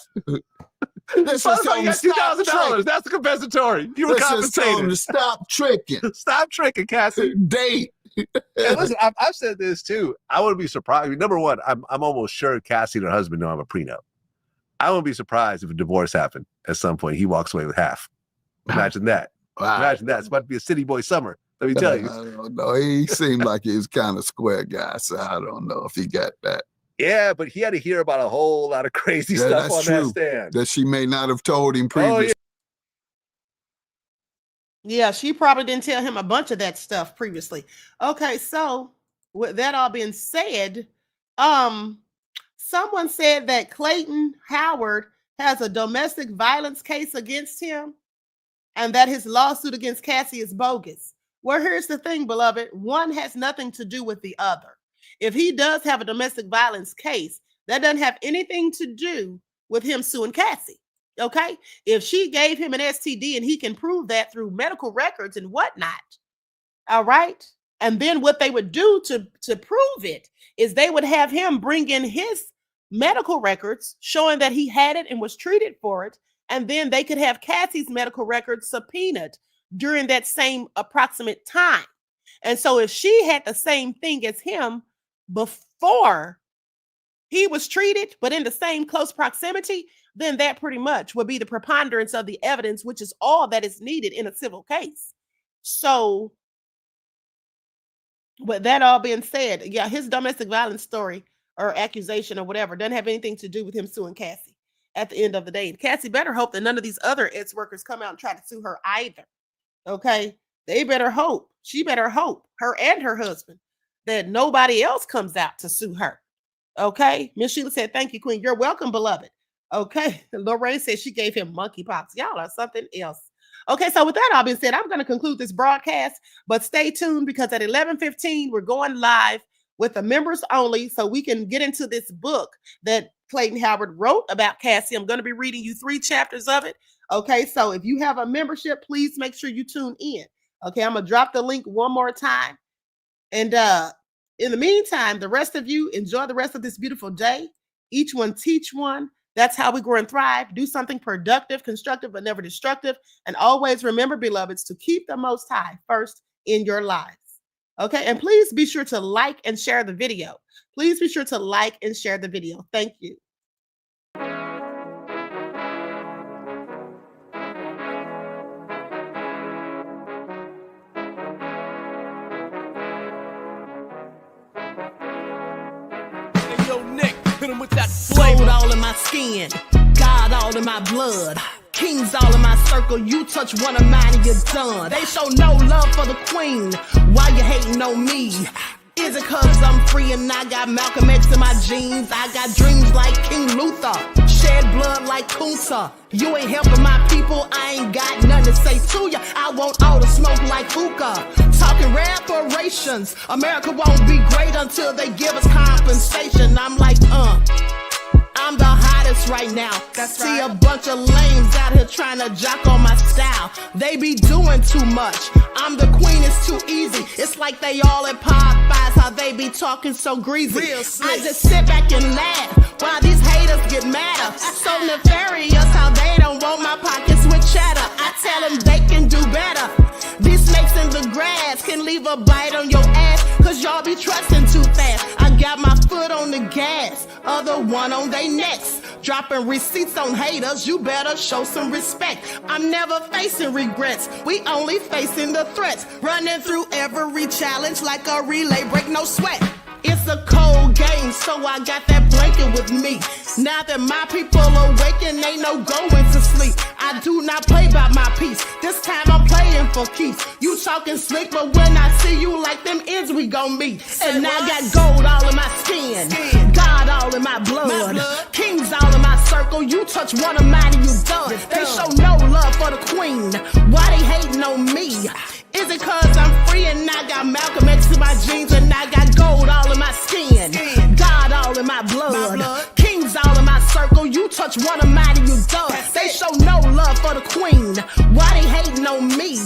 Let's just tell you them got to stop $2,000. tricking. That's the compensatory. You were Let's just tell them compensated. to stop tricking. Stop tricking, Cassie. Date. And listen, I've said this too. I wouldn't be surprised. I mean, number one, I'm almost sure Cassie and her husband know I'm a prenup. I wouldn't be surprised if a divorce happened at some point. He walks away with half. Imagine that. Wow. Imagine that. It's about to be a city boy summer. Let me tell you. I don't know. He seemed like he was kind of square guy, so I don't know if he got that. Yeah, but he had to hear about a whole lot of crazy stuff on that stand. That she may not have told him previously. Yeah, she probably didn't tell him a bunch of that stuff previously. Okay, so with that all being said, someone said that Clayton Howard has a domestic violence case against him and that his lawsuit against Cassie is bogus. Well, here's the thing, beloved. One has nothing to do with the other. If he does have a domestic violence case, that doesn't have anything to do with him suing Cassie. Okay? If she gave him an STD and he can prove that through medical records and whatnot, all right? And then what they would do to prove it is they would have him bring in his medical records showing that he had it and was treated for it. And then they could have Cassie's medical records subpoenaed during that same approximate time. And so if she had the same thing as him before he was treated, but in the same close proximity, then that pretty much would be the preponderance of the evidence, which is all that is needed in a civil case. So with that all being said, yeah, his domestic violence story or accusation or whatever doesn't have anything to do with him suing Cassie at the end of the day. And Cassie better hope that none of these other ex-workers come out and try to sue her either. Okay? They better hope. She better hope, her and her husband, that nobody else comes out to sue her. Okay? Miss Sheila said, thank you, Queen. You're welcome, beloved. Okay? Lorraine said she gave him monkeypox. Y'all are something else. Okay, so with that all being said, I'm going to conclude this broadcast, but stay tuned because at 11:15, we're going live with the members only so we can get into this book that Clayton Howard wrote about Cassie. I'm going to be reading you 3 chapters of it. Okay, so if you have a membership, please make sure you tune in. Okay, I'm going to drop the link one more time. And in the meantime, the rest of you enjoy the rest of this beautiful day. Each one teach one. That's how we grow and thrive. Do something productive, constructive, but never destructive. And always remember, beloveds, to keep the Most High first in your lives. Okay, and please be sure to like and share the video. Please be sure to like and share the video. Thank you. Gold all in my skin, God all in my blood, kings all in my circle. You touch one of mine and you're done. They show no love for the queen. hating on me? Is it cause I'm free and I got Malcolm X in my jeans? I got dreams like King Luther, shed blood like Kunta. You ain't helping my people, I ain't got nothing to say to ya. I want all the smoke like hookah. Talking reparations, America won't be great until they give us compensation. I'm like, I'm the hottest right now. See a bunch of lames out here trying to jock on my style. They be doing too much. I'm the queen, it's too easy. It's like they all at Popeyes, how they be talking so greasy. I just sit back and laugh while these haters get madder. So nefarious how they don't want my pockets with cheddar. I tell them they can do better. These snakes in the grass can leave a bite on your ass, cause y'all be trusting too fast. I got my foot on the gas, other one on they necks. Dropping receipts on haters, you better show some respect. I'm never facing regrets, we only facing the threats. Running through every challenge like a relay, break no sweat. It's a cold game, so I got that blanket with me. Now that my people awaken, ain't no going to sleep. I do not play by my piece, this time I'm playing for keeps. You talking slick, but when I see you like them ends, we gon' meet. And I got gold all in my skin, God all in my blood, kings all in my circle. You touch one of mine and you done. They show no love for the queen, why they hating on me? Is it cause I'm free and I got Malcolm X in my jeans and I got gold all in my skin, God all in my blood, kings all in my circle. You touch one of mine and you done. They show no love for the queen, why they hating on me?